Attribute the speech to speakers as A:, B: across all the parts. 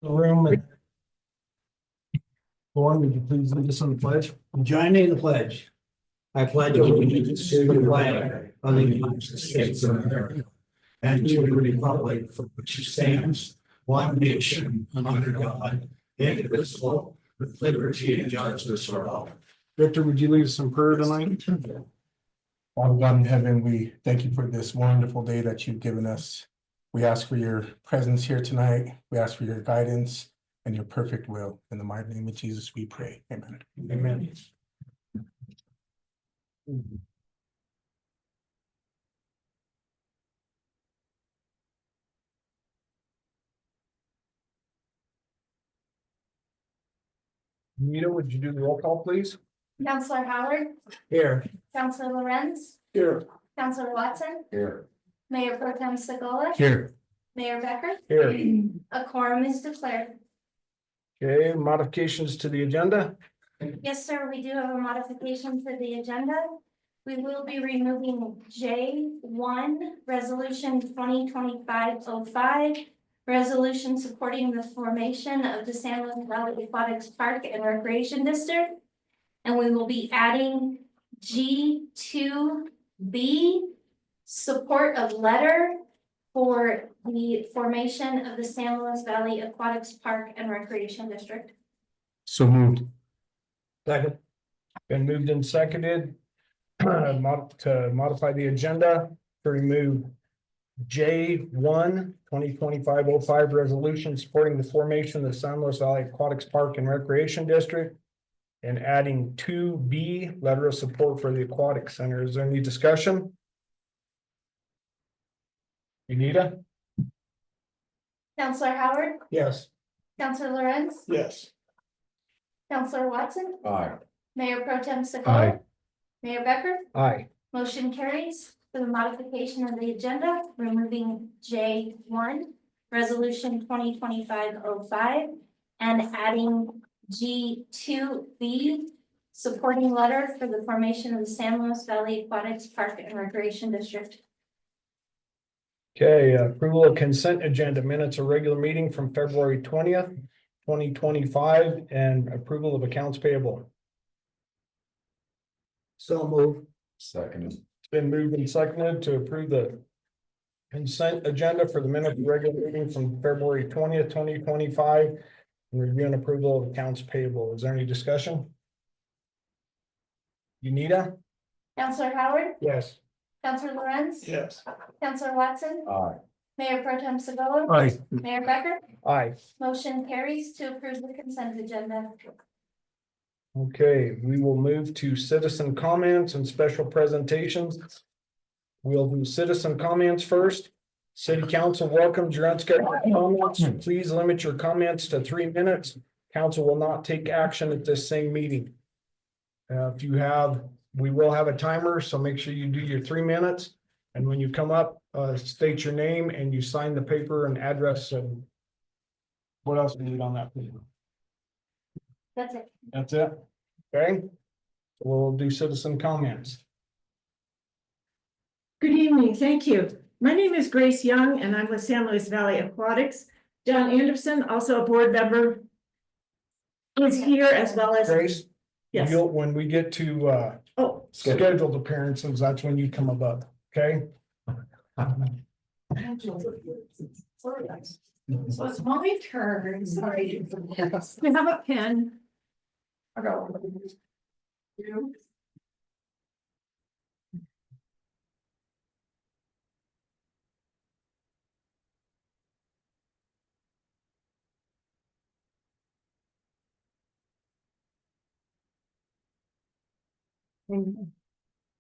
A: room. And Lauren, would you please lead us on the pledge?
B: Join me in the pledge. I pledge allegiance to the flag of the United States of America and to the republic for which it stands, one nation, under God, indivisible, with liberty and justice for all.
A: Victor, would you lead us in prayer tonight?
C: Father God in heaven, we thank you for this wonderful day that you've given us. We ask for your presence here tonight. We ask for your guidance and your perfect will. In the mighty name of Jesus, we pray. Amen.
A: Amen. Nita, would you do the roll call, please?
D: Counselor Howard,
A: Here.
D: Counselor Lorenz,
A: Here.
D: Counselor Watson,
A: Here.
D: Mayor Pro Tem Segola,
C: Here.
D: Mayor Becker.
A: Here.
D: A quorum is declared.
A: Okay, modifications to the agenda?
D: Yes, sir, we do have a modification to the agenda. We will be removing J1, Resolution 2025-05, resolution supporting the formation of the San Luis Valley Aquatics Park and Recreation District. And we will be adding G2B, support of letter for the formation of the San Luis Valley Aquatics Park and Recreation District.
C: So moved.
A: Second. Been moved and seconded to modify the agenda to remove J1 2025-05 resolution supporting the formation of the San Luis Valley Aquatics Park and Recreation District and adding 2B, letter of support for the aquatic center. Is there any discussion? Anita?
D: Counselor Howard,
A: Yes.
D: Counselor Lorenz,
A: Yes.
D: Counselor Watson,
A: Aye.
D: Mayor Pro Tem
C: Aye.
D: Segola, Mayor Becker.
A: Aye.
D: Motion carries for the modification of the agenda, removing J1, resolution 2025-05, and adding G2B, supporting letter for the formation of the San Luis Valley Aquatics Park and Recreation District.
A: Okay, approval of consent agenda minutes of regular meeting from February 20th, 2025, and approval of accounts payable.
B: So move.
C: Second.
A: It's been moved and seconded to approve the consent agenda for the minute of regular meeting from February 20th, 2025, and review and approval of accounts payable. Is there any discussion? Unita?
D: Counselor Howard,
A: Yes.
D: Counselor Lorenz,
A: Yes.
D: Counselor Watson,
C: Aye.
D: Mayor Pro Tem Segola,
C: Aye.
D: Mayor Becker.
A: Aye.
D: Motion carries to approve the consent agenda.
A: Okay, we will move to citizen comments and special presentations. We'll do citizen comments first. City Council welcomes your unscheduled comments. Please limit your comments to 3 minutes. Council will not take action at this same meeting. We will have a timer, so make sure you do your 3 minutes. And when you come up, state your name and you sign the paper and address and what else we need on that paper.
D: That's it.
A: That's it. Okay. We'll do citizen comments.
E: Good evening, thank you. My name is Grace Young and I'm with San Luis Valley Aquatics. John Anderson, also a board member, is here as well as.
A: Grace?
E: Yes.
A: When we get to
E: Oh,
A: scheduled appearances, that's when you come above, okay?
E: so it's my turn, sorry. We have a pen. I got one. You.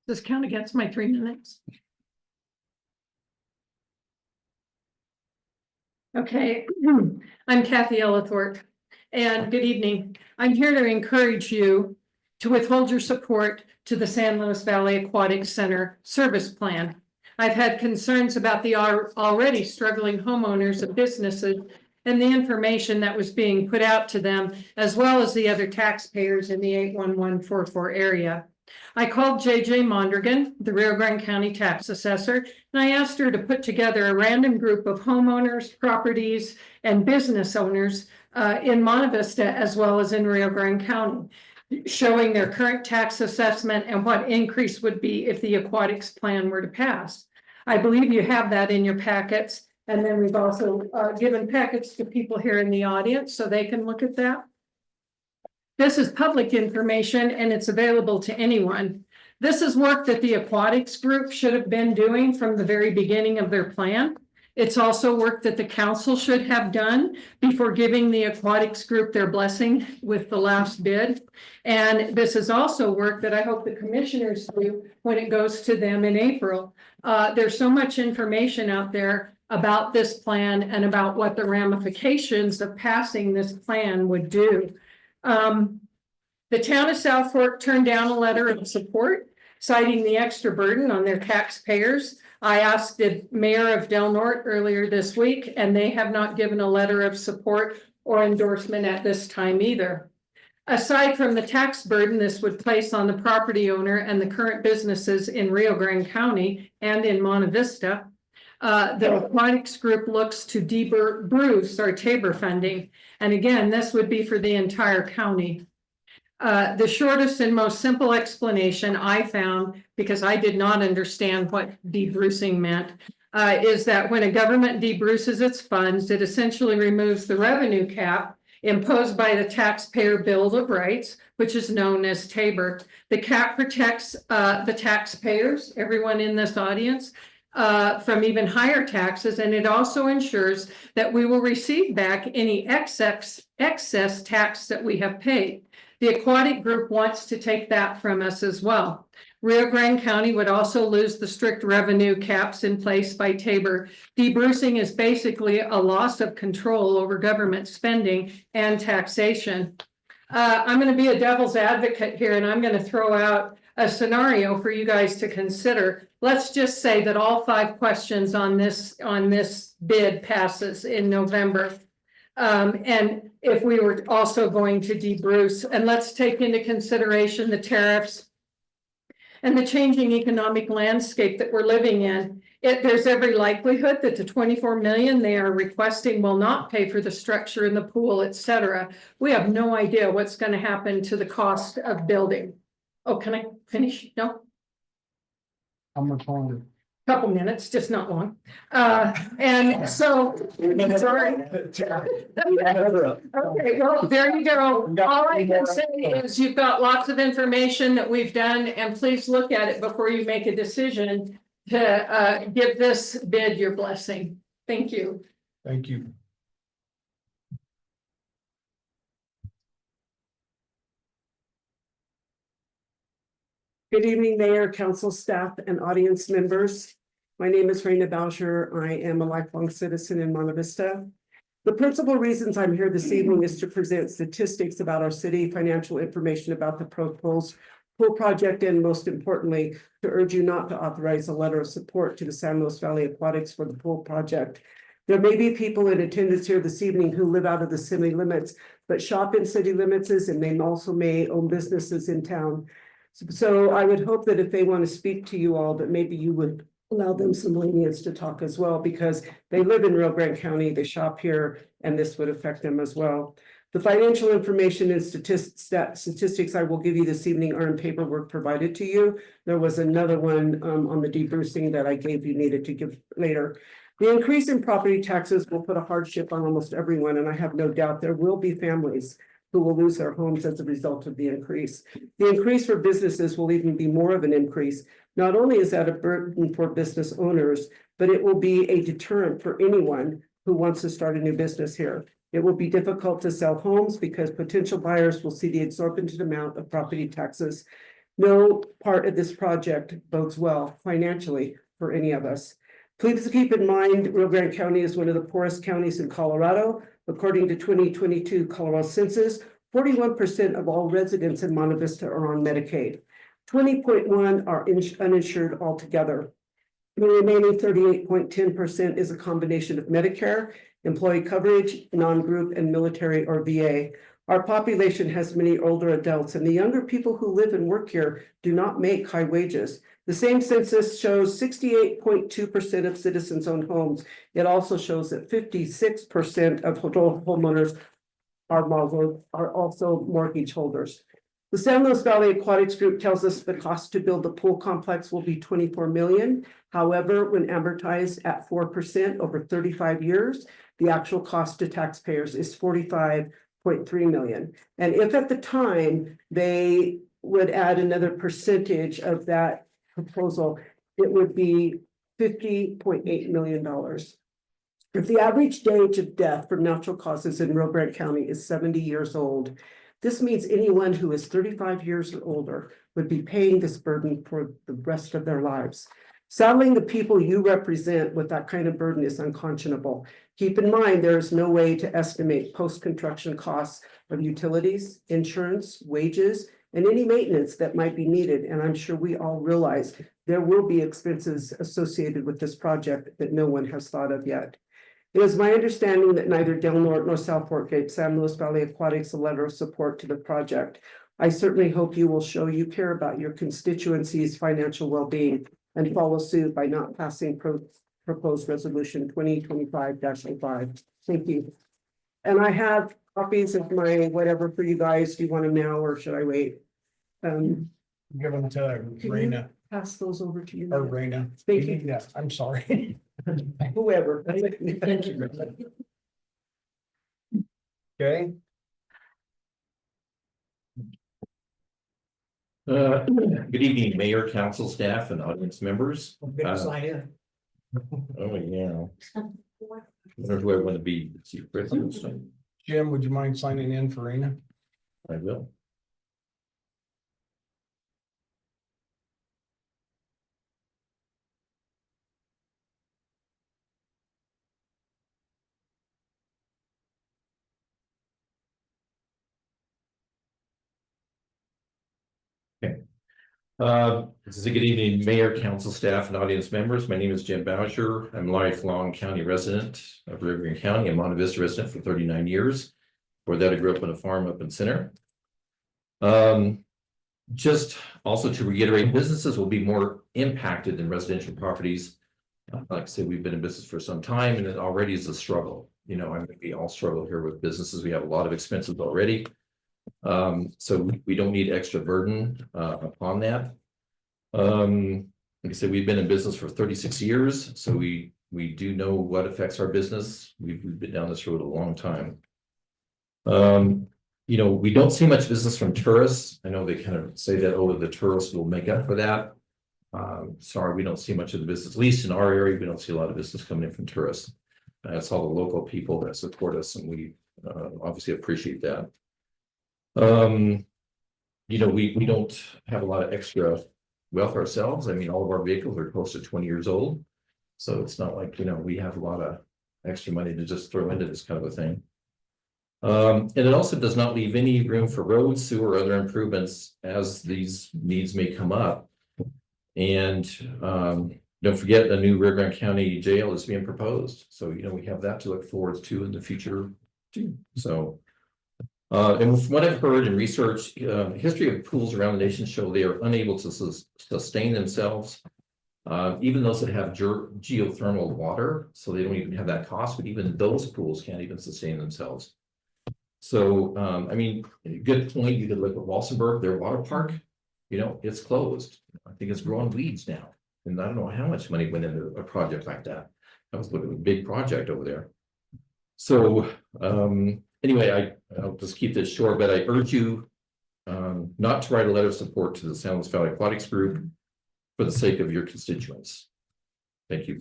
E: Does count against my 3 minutes? Okay, I'm Kathy Ellithorpe, and good evening. I'm here to encourage you to withhold your support to the San Luis Valley Aquatic Center service plan. I've had concerns about the already struggling homeowners and businesses and the information that was being put out to them, as well as the other taxpayers in the 81144 area. I called JJ Mondragon, the Rio Grande County tax assessor, and I asked her to put together a random group of homeowners, properties, and business owners in Monte Vista as well as in Rio Grande County, showing their current tax assessment and what increase would be if the aquatics plan were to pass. I believe you have that in your packets. And then we've also given packets to people here in the audience so they can look at that. This is public information and it's available to anyone. This is work that the aquatics group should have been doing from the very beginning of their plan. It's also work that the council should have done before giving the aquatics group their blessing with the last bid. And this is also work that I hope the commissioners do when it goes to them in April. There's so much information out there about this plan and about what the ramifications of passing this plan would do. The town of South Fork turned down a letter of support, citing the extra burden on their taxpayers. I asked the mayor of Del Norte earlier this week, and they have not given a letter of support or endorsement at this time either. Aside from the tax burden this would place on the property owner and the current businesses in Rio Grande County and in Monte Vista, the aquatics group looks to de-bruce our Tabor funding. And again, this would be for the entire county. The shortest and most simple explanation I found, because I did not understand what de-brucing meant, is that when a government de-bruces its funds, it essentially removes the revenue cap imposed by the Taxpayer Bill of Rights, which is known as Tabor. The cap protects the taxpayers, everyone in this audience, from even higher taxes, and it also ensures that we will receive back any excess tax that we have paid. The aquatic group wants to take that from us as well. Rio Grande County would also lose the strict revenue caps in place by Tabor. De-brucing is basically a loss of control over government spending and taxation. I'm going to be a devil's advocate here, and I'm going to throw out a scenario for you guys to consider. Let's just say that all 5 questions on this bid passes in November. And if we were also going to de-bruce, and let's take into consideration the tariffs and the changing economic landscape that we're living in, there's every likelihood that the 24 million they are requesting will not pay for the structure in the pool, etc. We have no idea what's going to happen to the cost of building. Oh, can I finish? No?
A: I'm recording.
E: Couple minutes, just not long. And so, sorry. Okay, well, there you go. All I can say is you've got lots of information that we've done, and please look at it before you make a decision to give this bid your blessing. Thank you.
A: Thank you.
F: Good evening, Mayor, Council staff, and audience members. My name is Raina Boucher. I am a lifelong citizen in Monte Vista. The principal reasons I'm here this evening is to present statistics about our city, financial information about the proposed pool project, and most importantly, to urge you not to authorize a letter of support to the San Luis Valley Aquatics for the pool project. There may be people in attendance here this evening who live out of the city limits, but shop in city limits, and they also may own businesses in town. So I would hope that if they want to speak to you all, that maybe you would allow them some lenience to talk as well, because they live in Rio Grande County, they shop here, and this would affect them as well. The financial information and statistics I will give you this evening are in paperwork provided to you. There was another one on the de-brucing that I gave you needed to give later. The increase in property taxes will put a hardship on almost everyone, and I have no doubt there will be families who will lose their homes as a result of the increase. The increase for businesses will even be more of an increase. Not only is that a burden for business owners, but it will be a deterrent for anyone who wants to start a new business here. It will be difficult to sell homes because potential buyers will see the exorbitant amount of property taxes. No part of this project bodes well financially for any of us. Please keep in mind, Rio Grande County is one of the poorest counties in Colorado. According to 2022 Colorado census, 41% of all residents in Monte Vista are on Medicaid. 20.1% are uninsured altogether. The remaining 38.10% is a combination of Medicare, employee coverage, non-group, and military or VA. Our population has many older adults, and the younger people who live and work here do not make high wages. The same census shows 68.2% of citizens own homes. It also shows that 56% of homeowners are also mortgage holders. The San Luis Valley Aquatics Group tells us the cost to build the pool complex will be 24 million. However, when amortized at 4% over 35 years, the actual cost to taxpayers is 45.3 million. And if at the time they would add another percentage of that proposal, it would be $50.8 million. If the average age of death from natural causes in Rio Grande County is 70 years old, this means anyone who is 35 years or older would be paying this burden for the rest of their lives. Saddling the people you represent with that kind of burden is unconscionable. Keep in mind, there is no way to estimate post-construction costs of utilities, insurance, wages, and any maintenance that might be needed. And I'm sure we all realize there will be expenses associated with this project that no one has thought of yet. It is my understanding that neither Del Norte nor Southport gave San Luis Valley Aquatics a letter of support to the project. I certainly hope you will show you care about your constituency's financial well-being and follow suit by not passing proposed resolution 2025-05. Thank you. And I have copies of my whatever for you guys. Do you want them now or should I wait?
A: Give them to
F: Can
A: Raina,
F: pass those over to you.
A: or Raina.
F: Thank you.
A: Yeah, I'm sorry.
F: Whoever.
A: Thank you. Okay,
G: Good evening, Mayor, council staff, and audience members.
B: Sign in.
G: Oh, yeah. Wonder who I want to be. Chief President.
A: Jim, would you mind signing in for Raina?
G: I will. Okay. This is a good evening, Mayor, council staff, and audience members. My name is Jim Boucher. I'm a lifelong county resident of Rio Grande County. I'm Monte Vista resident for 39 years. Before that, I grew up on a farm up in Center. Just also to reiterate, businesses will be more impacted than residential properties. Like I said, we've been in business for some time and it already is a struggle. You know, I mean, we all struggle here with businesses. We have a lot of expenses already. So we don't need extra burden upon that. Like I said, we've been in business for 36 years, so we do know what affects our business. We've been down this road a long time. You know, we don't see much business from tourists. I know they kind of say that, oh, the tourists will make up for that. Sorry, we don't see much of the business, at least in our area. We don't see a lot of business coming in from tourists. That's all the local people that support us, and we obviously appreciate that. You know, we don't have a lot of extra wealth ourselves. I mean, all of our vehicles are close to 20 years old. So it's not like, you know, we have a lot of extra money to just throw into this kind of a thing. And it also does not leave any room for roads, sewer, or other improvements as these needs may come up. And don't forget, a new Rio Grande County jail is being proposed. So, you know, we have that to look forward to in the future too. So, and from what I've heard and researched, history of pools around the nation show they are unable to sustain themselves. Even those that have geothermal water, so they don't even have that cost, but even those pools can't even sustain themselves. So, I mean, good point. You could look at Walsenburg, their water park, you know, it's closed. I think it's growing weeds now. And I don't know how much money went into a project like that. That was a big project over there. So, anyway, I'll just keep this short, but I urge you not to write a letter of support to the San Luis Valley Aquatics Group for the sake of your constituents. Thank you.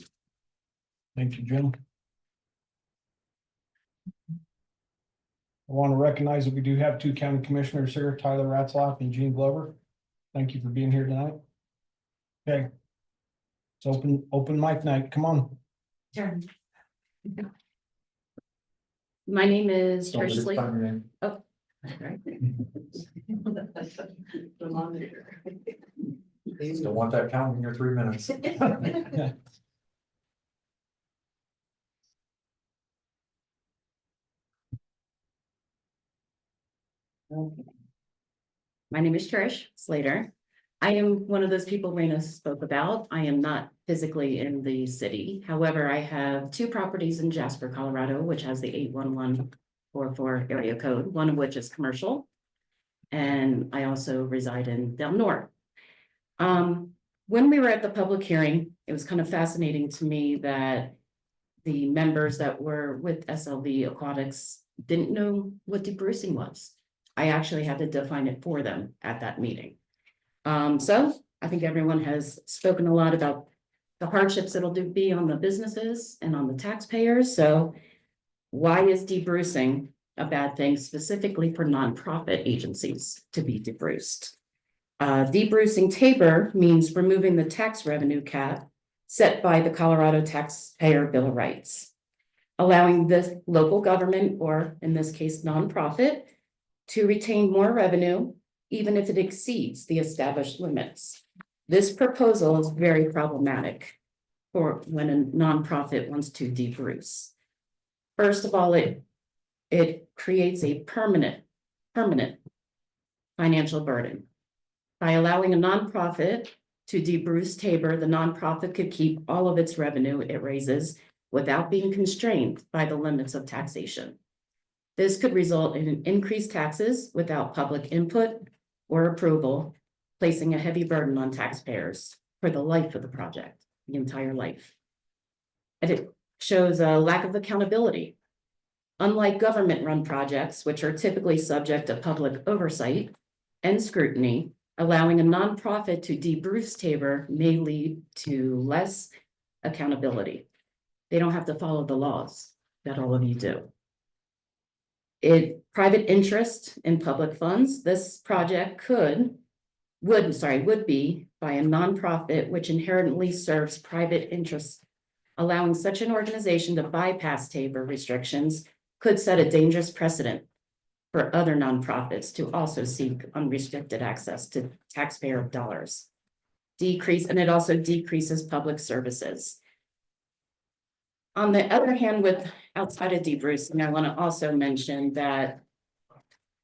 A: Thank you, Jim. I want to recognize that we do have two county commissioners here, Tyler Ratzlaff and Gene Glover. Thank you for being here tonight. Okay. It's open mic night. Come on.
H: Sure. My name is Trish Lee. Oh. Right.
B: Please don't want that count in your 3 minutes.
H: Okay. My name is Trish Slater. I am one of those people Raina spoke about. I am not physically in the city. However, I have two properties in Jasper, Colorado, which has the 81144 area code, one of which is commercial. And I also reside in Del Norte. When we were at the public hearing, it was kind of fascinating to me that the members that were with SLV Aquatics didn't know what debrucing was. I actually had to define it for them at that meeting. So I think everyone has spoken a lot about the hardships it'll be on the businesses and on the taxpayers. So why is debrucing a bad thing specifically for nonprofit agencies to be debruced? Debrucing Tabor means removing the tax revenue cap set by the Colorado Taxpayer Bill of Rights, allowing the local government, or in this case, nonprofit, to retain more revenue, even if it exceeds the established limits. This proposal is very problematic for when a nonprofit wants to debruce. First of all, it creates a permanent financial burden. By allowing a nonprofit to debruce Tabor, the nonprofit could keep all of its revenue it raises without being constrained by the limits of taxation. This could result in increased taxes without public input or approval, placing a heavy burden on taxpayers for the life of the project, the entire life. And it shows a lack of accountability. Unlike government-run projects, which are typically subject to public oversight and scrutiny, allowing a nonprofit to debruce Tabor may lead to less accountability. They don't have to follow the laws that all of you do. Private interest in public funds, this project would be by a nonprofit which inherently serves private interests. Allowing such an organization to bypass Tabor restrictions could set a dangerous precedent for other nonprofits to also seek unrestricted access to taxpayer dollars. And it also decreases public services. On the other hand, outside of debrucing, I want to also mention that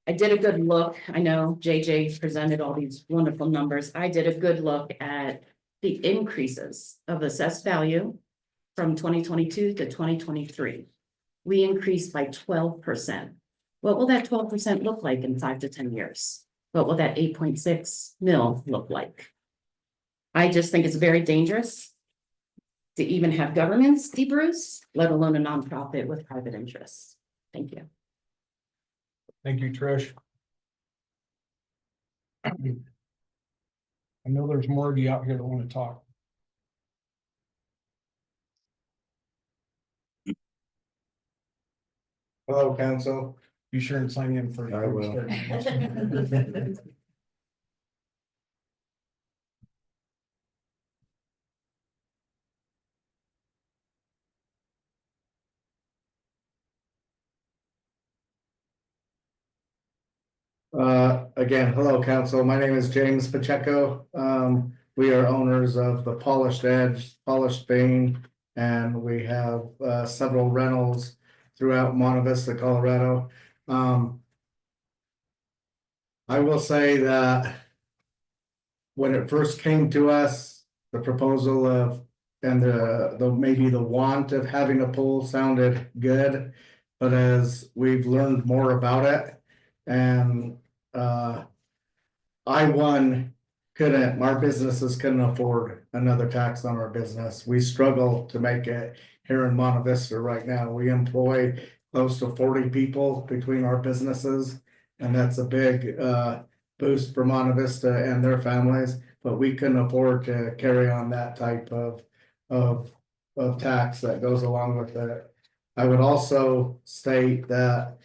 H: I did a good look. I know JJ presented all these wonderful numbers. I did a good look at the increases of assessed value from 2022 to 2023. We increased by 12%. What will that 12% look like in 5 to 10 years? What will that 8.6 mil look like? I just think it's very dangerous to even have governments debruce, let alone a nonprofit with private interests. Thank you.
A: Thank you, Trish. I know there's more of you out here that want to talk.
I: Hello, council.
A: Be sure and sign in for.
I: I will. Again, hello, council. My name is James Pacheco. We are owners of the Polished Edge, Polished Vein, and we have several rentals throughout Monte Vista, Colorado. I will say that when it first came to us, the proposal of and the maybe the want of having a pool sounded good, but as we've learned more about it, and our businesses couldn't afford another tax on our business. We struggle to make it here in Monte Vista right now. We employ close to 40 people between our businesses, and that's a big boost for Monte Vista and their families, but we couldn't afford to carry on that type of tax that goes along with it. I would also state that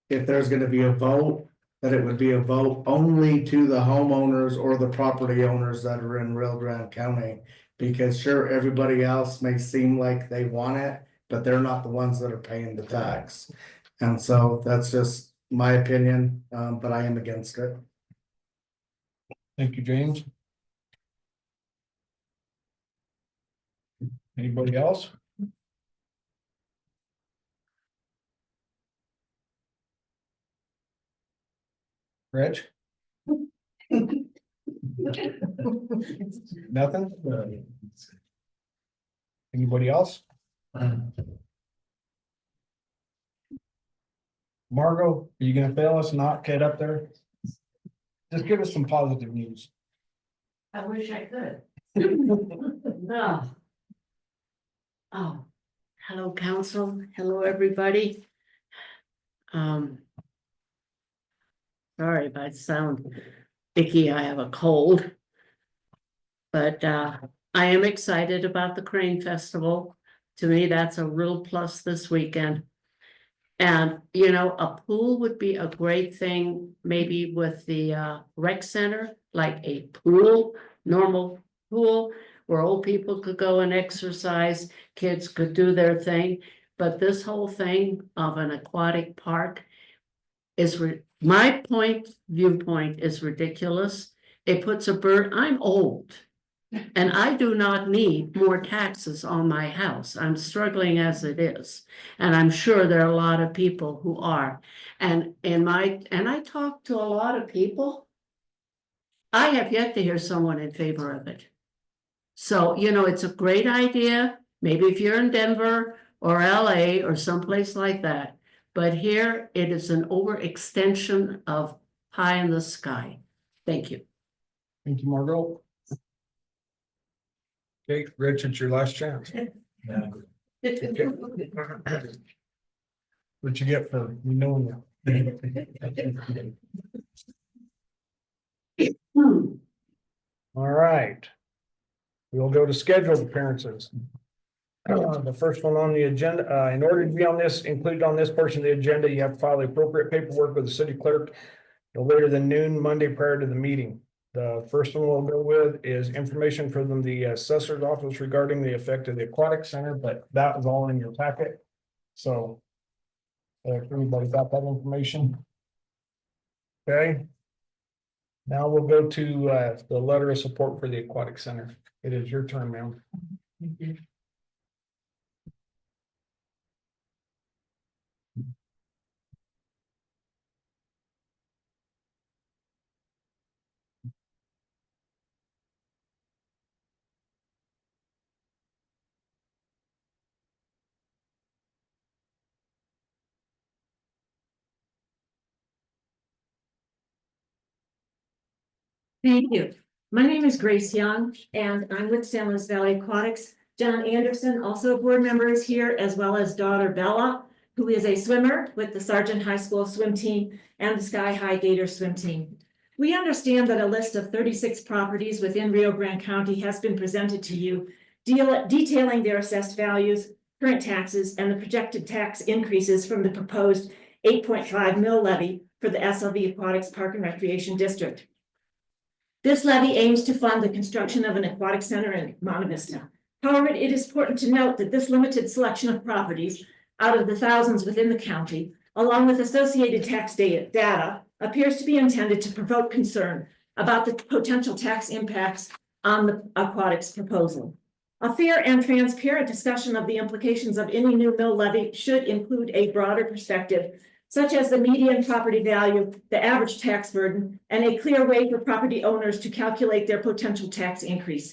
I: if there's gonna be a vote, that it would be a vote only to the homeowners or the property owners that are in Rio Grande County. Because sure, everybody else may seem like they want it, but they're not the ones that are paying the tax. And so that's just my opinion, but I am against it.
A: Thank you, James. Anybody else? All Rich? Nothing? Anybody else? Margot, are you gonna fail us not get up there? Just give us some positive news.
H: I wish I could. No. Oh, hello, council. Hello, everybody. Sorry if I sound icky. I have a cold. But I am excited about the Crane Festival. To me, that's a real plus this weekend. And, you know, a pool would be a great thing, maybe with the rec center, like a pool, normal pool, where old people could go and exercise, kids could do their thing. But this whole thing of an aquatic park is, my viewpoint is ridiculous. It puts a burden, I'm old. And I do not need more taxes on my house. I'm struggling as it is. And I'm sure there are a lot of people who are. And I talk to a lot of people. I have yet to hear someone in favor of it. So, you know, it's a great idea. Maybe if you're in Denver or LA or someplace like that. But here it is an overextension of pie in the sky. Thank you.
A: Thank you, Margot. Okay, Rich, it's your last chance. What you get for knowing you? All right. We'll go to scheduled appearances. The first one on the agenda, in order to be included on this portion of the agenda, you have to file the appropriate paperwork with the city clerk no later than noon Monday prior to the meeting. The first one we'll go with is information from the assessor's office regarding the effect of the aquatic center, but that was all in your packet. So if anybody got that information. Okay. Now we'll go to the letter of support for the aquatic center. It is your turn, ma'am.
J: Thank you. My name is Grace Young, and I'm with San Luis Valley Aquatics. John Anderson, also a board member, is here, as well as daughter Bella, who is a swimmer with the Sargent High School swim team and the Sky High Gator swim team. We understand that a list of 36 properties within Rio Grande County has been presented to you, detailing their assessed values, current taxes, and the projected tax increases from the proposed 8.5 mill levy for the SLV Aquatics Park and Recreation District. This levy aims to fund the construction of an aquatic center in Monte Vista. However, it is important to note that this limited selection of properties out of the thousands within the county, along with associated tax data, appears to be intended to provoke concern about the potential tax impacts on the aquatics proposal. A fair and transparent discussion of the implications of any new mill levy should include a broader perspective, such as the median property value, the average tax burden, and a clear way for property owners to calculate their potential tax increase.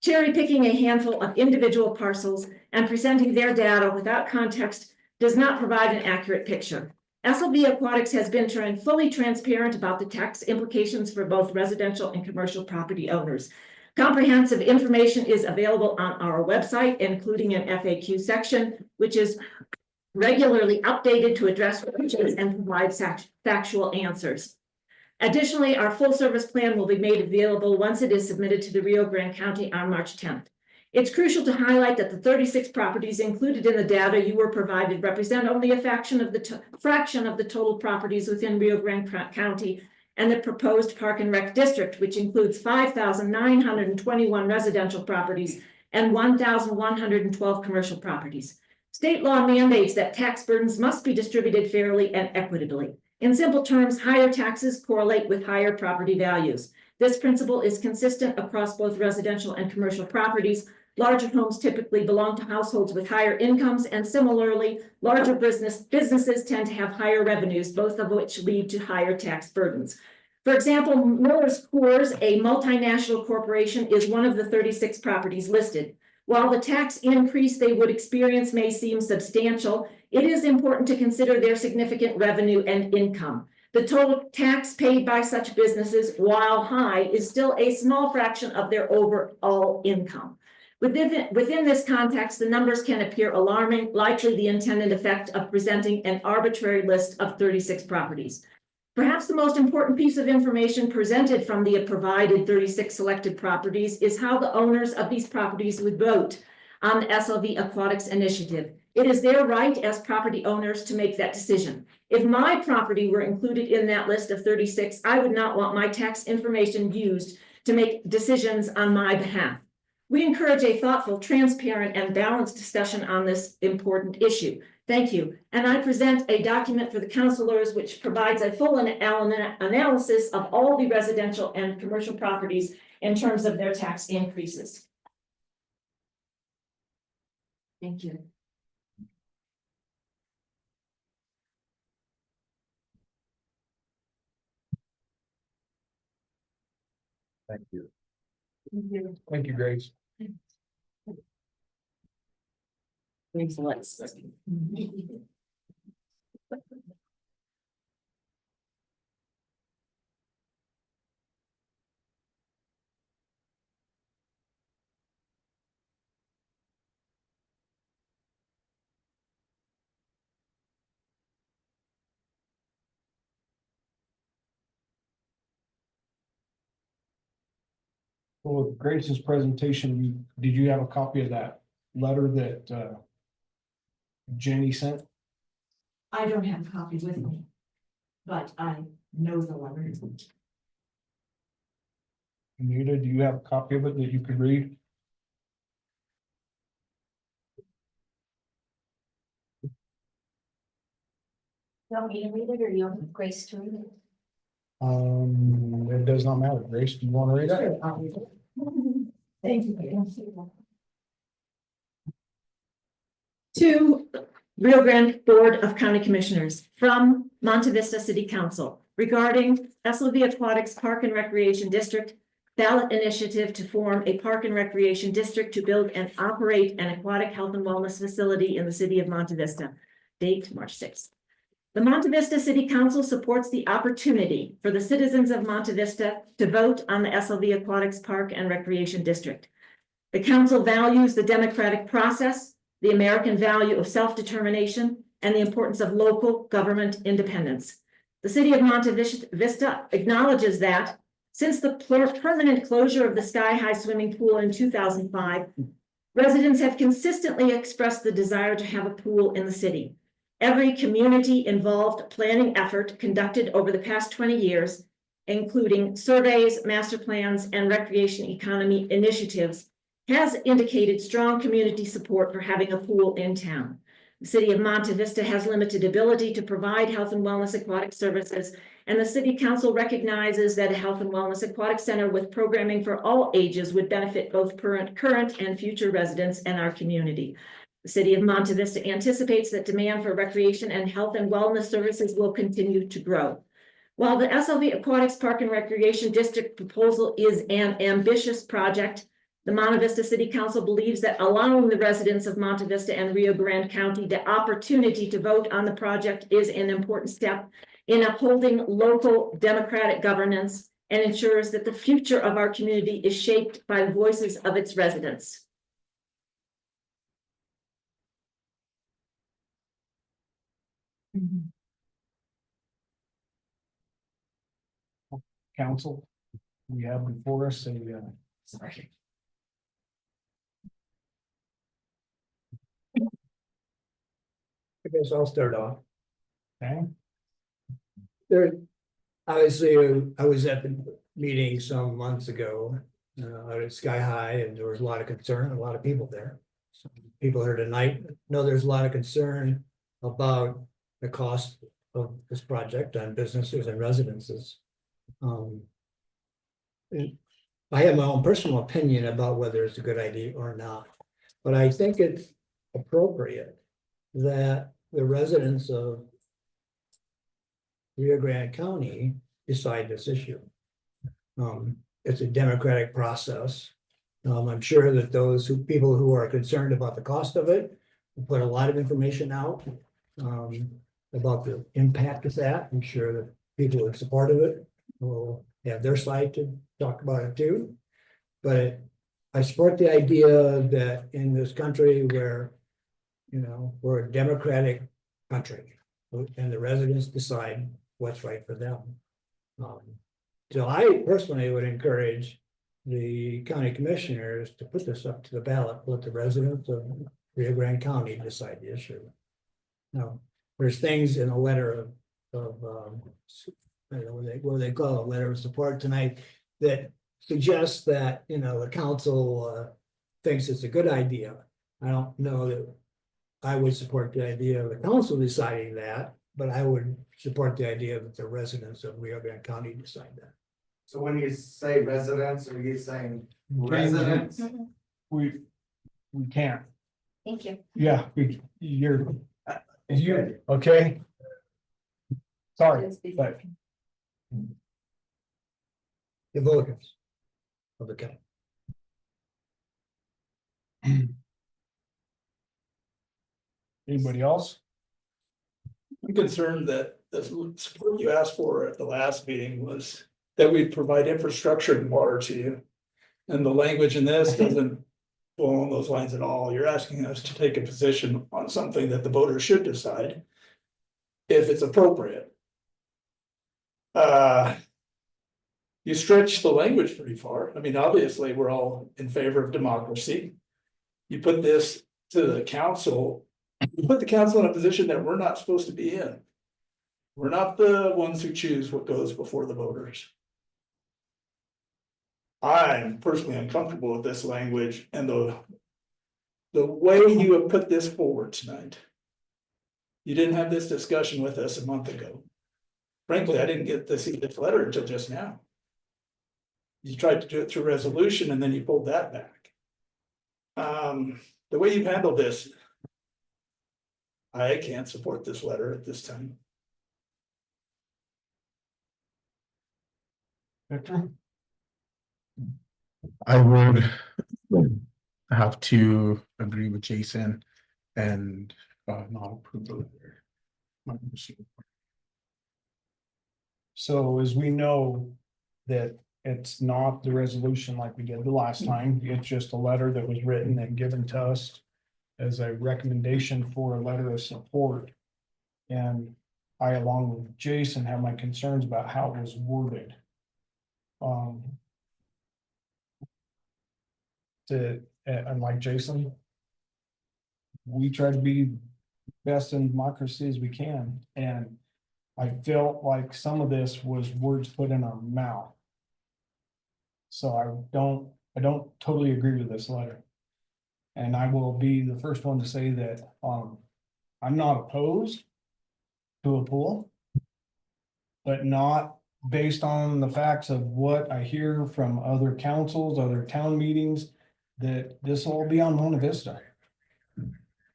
J: Cherry picking a handful of individual parcels and presenting their data without context does not provide an accurate picture. SLV Aquatics has been fully transparent about the tax implications for both residential and commercial property owners. Comprehensive information is available on our website, including an FAQ section, which is regularly updated to address questions and provide factual answers. Additionally, our full service plan will be made available once it is submitted to the Rio Grande County on March 10th. It's crucial to highlight that the 36 properties included in the data you were provided represent only a fraction of the total properties within Rio Grande County and the proposed Park and Rec District, which includes 5,921 residential properties and 1,112 commercial properties. State law mandates that tax burdens must be distributed fairly and equitably. In simple terms, higher taxes correlate with higher property values. This principle is consistent across both residential and commercial properties. Larger homes typically belong to households with higher incomes, and similarly, larger businesses tend to have higher revenues, both of which lead to higher tax burdens. For example, Miller's Coors, a multinational corporation, is one of the 36 properties listed. While the tax increase they would experience may seem substantial, it is important to consider their significant revenue and income. The total tax paid by such businesses, while high, is still a small fraction of their overall income. Within this context, the numbers can appear alarming, likely the intended effect of presenting an arbitrary list of 36 properties. Perhaps the most important piece of information presented from the provided 36 selected properties is how the owners of these properties would vote on the SLV Aquatics Initiative. It is their right as property owners to make that decision. If my property were included in that list of 36, I would not want my tax information used to make decisions on my behalf. We encourage a thoughtful, transparent, and balanced discussion on this important issue. Thank you. And I present a document for the councilors which provides a full analysis of all the residential and commercial properties in terms of their tax increases. Thank you.
A: Thank you. Thank you, Grace.
H: Thanks, Alex.
A: Well, with Grace's presentation, did you have a copy of that letter that Jenny sent?
J: I don't have a copy with me, but I know the letter.
A: Anita, do you have a copy of it that you could read?
D: You want me to read it or you want Grace to read it?
A: It does not matter. Grace, do you want to read it?
J: I'll read it. Thank you. To Rio Grande Board of County Commissioners from Monte Vista City Council regarding SLV Aquatics Park and Recreation District ballot initiative to form a park and recreation district to build and operate an aquatic health and wellness facility in the city of Monte Vista. Date March 6th. The Monte Vista City Council supports the opportunity for the citizens of Monte Vista to vote on the SLV Aquatics Park and Recreation District. The council values the democratic process, the American value of self-determination, and the importance of local government independence. The city of Monte Vista acknowledges that since the permanent closure of the Sky High swimming pool in 2005, residents have consistently expressed the desire to have a pool in the city. Every community-involved planning effort conducted over the past 20 years, including surveys, master plans, and recreation economy initiatives, has indicated strong community support for having a pool in town. The city of Monte Vista has limited ability to provide health and wellness aquatic services, and the city council recognizes that a health and wellness aquatic center with programming for all ages would benefit both current and future residents and our community. The city of Monte Vista anticipates that demand for recreation and health and wellness services will continue to grow. While the SLV Aquatics Park and Recreation District proposal is an ambitious project, the Monte Vista City Council believes that allowing the residents of Monte Vista and Rio Grande County the opportunity to vote on the project is an important step in upholding local democratic governance and ensures that the future of our community is shaped by the voices of its residents.
A: Council, we have before us a
J: Sorry.
B: I guess I'll start off.
A: okay.
B: There, obviously, I was at the meeting some months ago, out at Sky High, and there was a lot of concern, a lot of people there. Some people here tonight know there's a lot of concern about the cost of this project on businesses and residences. And I have my own personal opinion about whether it's a good idea or not, but I think it's appropriate that the residents of Rio Grande County decide this issue. It's a democratic process. I'm sure that people who are concerned about the cost of it, will put a lot of information out. About the impact of that. I'm sure that people in support of it will have their side to talk about it too. But I support the idea that in this country where, we're a democratic country. And the residents decide what's right for them. So I personally would encourage the county commissioners to put this up to the ballot, let the residents of Rio Grande County decide the issue. Now, there's things in a letter of, I don't know what they call a letter of support tonight that suggests that, the council thinks it's a good idea. I don't know that I would support the idea of the council deciding that, but I would support the idea that the residents of Rio Grande County decide that.
I: So when you say residents, are you saying residents?
A: We can't.
D: Thank you.
A: Yeah, you're okay. Sorry, but
B: The voters of the county.
A: anybody else?
K: I'm concerned that the support you asked for at the last meeting was that we'd provide infrastructure and water to you. And the language in this doesn't go along those lines at all. You're asking us to take a position on something that the voters should decide if it's appropriate. You stretch the language pretty far. I mean, obviously, we're all in favor of democracy. You put this to the council, you put the council in a position that we're not supposed to be in. We're not the ones who choose what goes before the voters. I'm personally uncomfortable with this language and the way you have put this forward tonight. You didn't have this discussion with us a month ago. Frankly, I didn't get to see this letter until just now. You tried to do it through resolution and then you pulled that back. The way you've handled this, I can't support this letter at this time.
A: Victor?
C: I would have to agree with Jason and not approve the letter.
A: So as we know that it's not the resolution like we did the last time, it's just a letter that was written and given to us as a recommendation for a letter of support. And I, along with Jason, have my concerns about how it was worded. Unlike Jason, we try to be best in democracy as we can, and I felt like some of this was words put in our mouth. So I don't totally agree with this letter. And I will be the first one to say that, I'm not opposed to a pool, but not based on the facts of what I hear from other councils, other town meetings, that this will be on Monte Vista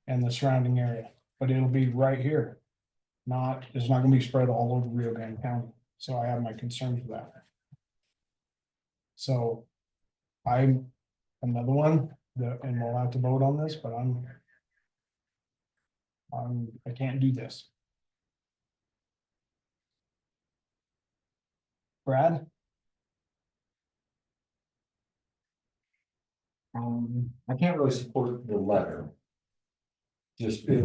A: and the surrounding area, but it'll be right here. It's not gonna be spread all over Rio Grande County, so I have my concerns with that. So I'm another one that, and we'll have to vote on this, but I can't do this. Brad?
L: I can't really support the letter. Just like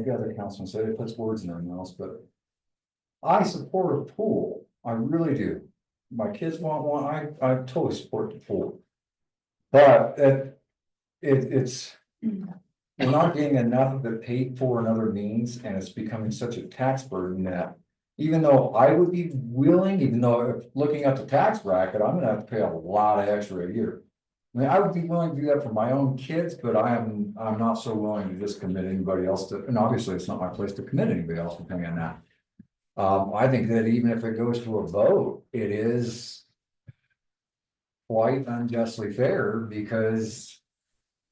L: the other councilman said, it puts words in our mouths, but I support a pool. I really do. My kids want one. I totally support the pool. But it's we're not getting enough of it paid for in other means, and it's becoming such a tax burden that even though I would be willing, even though looking at the tax bracket, I'm gonna have to pay a lot of extra a year. I mean, I would be willing to do that for my own kids, but I'm not so willing to just commit anybody else to, and obviously it's not my place to commit anybody else to paying on that. I think that even if it goes to a vote, it is quite unjustly fair, because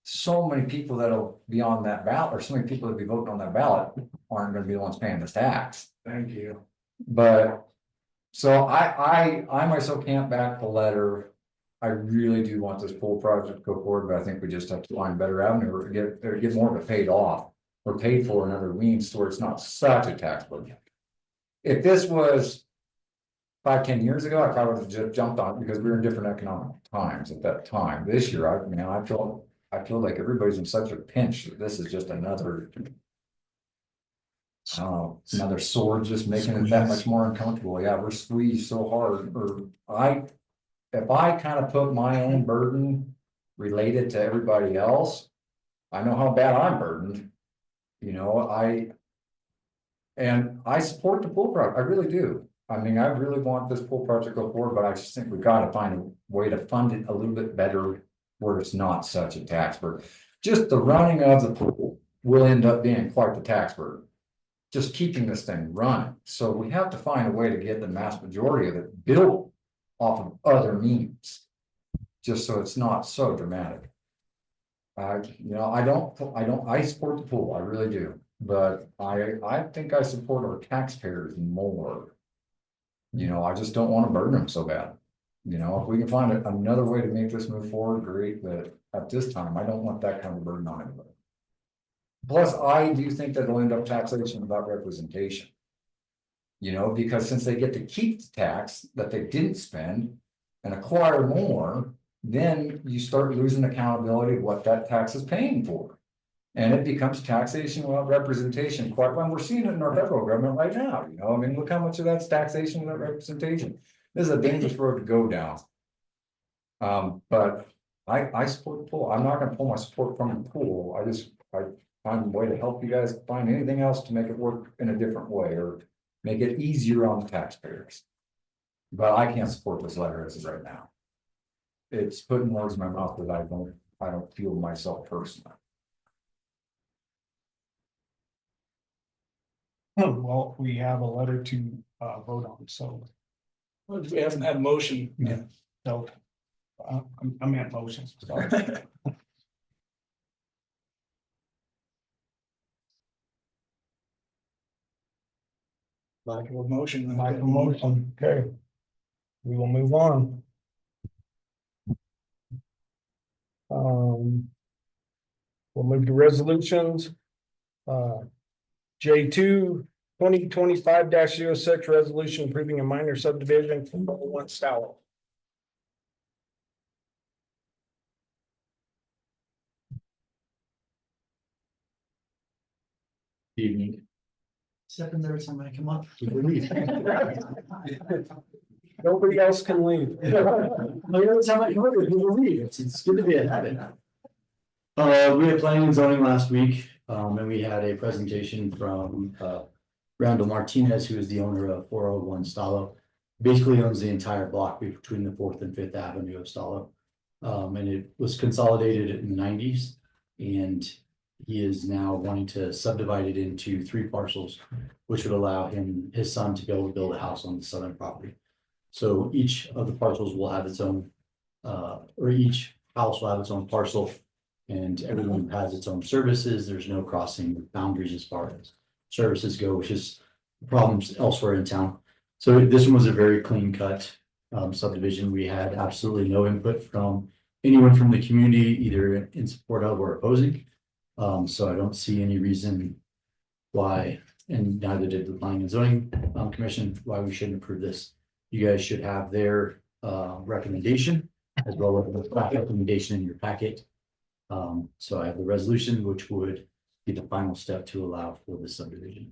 L: so many people that'll be on that ballot, or so many people that be voting on that ballot aren't gonna be the ones paying this tax.
I: Thank you.
L: But, so I myself can't back the letter. I really do want this pool project to go forward, but I think we just have to find better avenue or get more of it paid off. Or paid for in other means to where it's not such a tax burden. If this was 5-10 years ago, I probably would have just jumped on it because we were in different economic times at that time. This year, I feel like everybody's in such a pinch that this is just another. Another sword just making it that much more uncomfortable. Yeah, we're squeezed so hard, if I kind of put my own burden related to everybody else, I know how bad I'm burdened. You know, I support the pool project, I really do. I mean, I really want this pool project to go forward, but I just think we've got to find a way to fund it a little bit better where it's not such a tax burden. Just the running of the pool will end up being quite the tax burden. Just keeping this thing running. So we have to find a way to get the mass majority of it built off of other means. Just so it's not so dramatic. I support the pool, I really do, but I think I support our taxpayers more. You know, I just don't want to burden them so bad. You know, if we can find another way to make this move forward, great, but at this time, I don't want that kind of burden on anybody. Plus, I do think that it'll end up taxation without representation. You know, because since they get to keep the tax that they didn't spend and acquire more, then you start losing accountability of what that tax is paying for. And it becomes taxation without representation, quite when we're seeing it in our federal government right now, you know, I mean, look how much of that's taxation without representation. This is a dangerous road to go down. But I support the pool. I'm not gonna pull my support from the pool. I find a way to help you guys find anything else to make it work in a different way or make it easier on the taxpayers. But I can't support this letter as of right now. It's putting words in my mouth that I don't feel myself personally.
A: Well, we have a letter to vote on, so.
K: Well, we haven't had a motion.
A: Yeah. So. I meant motions, sorry.
K: Lack of a motion.
A: Like a motion, okay. We will move on. We'll move to resolutions. J2 2025-06 resolution approving a minor subdivision from 1 South.
B: Evening. Secondary time I come up.
A: Nobody else can leave.
B: It's good to be a habit. We had planning and zoning last week, and we had a presentation from Randall Martinez, who is the owner of 401 Stalo. Basically owns the entire block between the 4th and 5th Avenue of Stalo. And it was consolidated in the 90s, and he is now wanting to subdivide it into 3 parcels, which would allow his son to be able to build a house on the southern property. So each of the parcels will have its own, or each house will have its own parcel, and everyone has its own services. There's no crossing boundaries as far as services go, which is problems elsewhere in town. So this one was a very clean cut subdivision. We had absolutely no input from anyone from the community, either in support of or opposing. So I don't see any reason why, and neither did the Planning and Zoning Commission, why we shouldn't approve this. You guys should have their recommendation as well as the recommendation in your packet. So I have the resolution, which would be the final step to allow for the subdivision.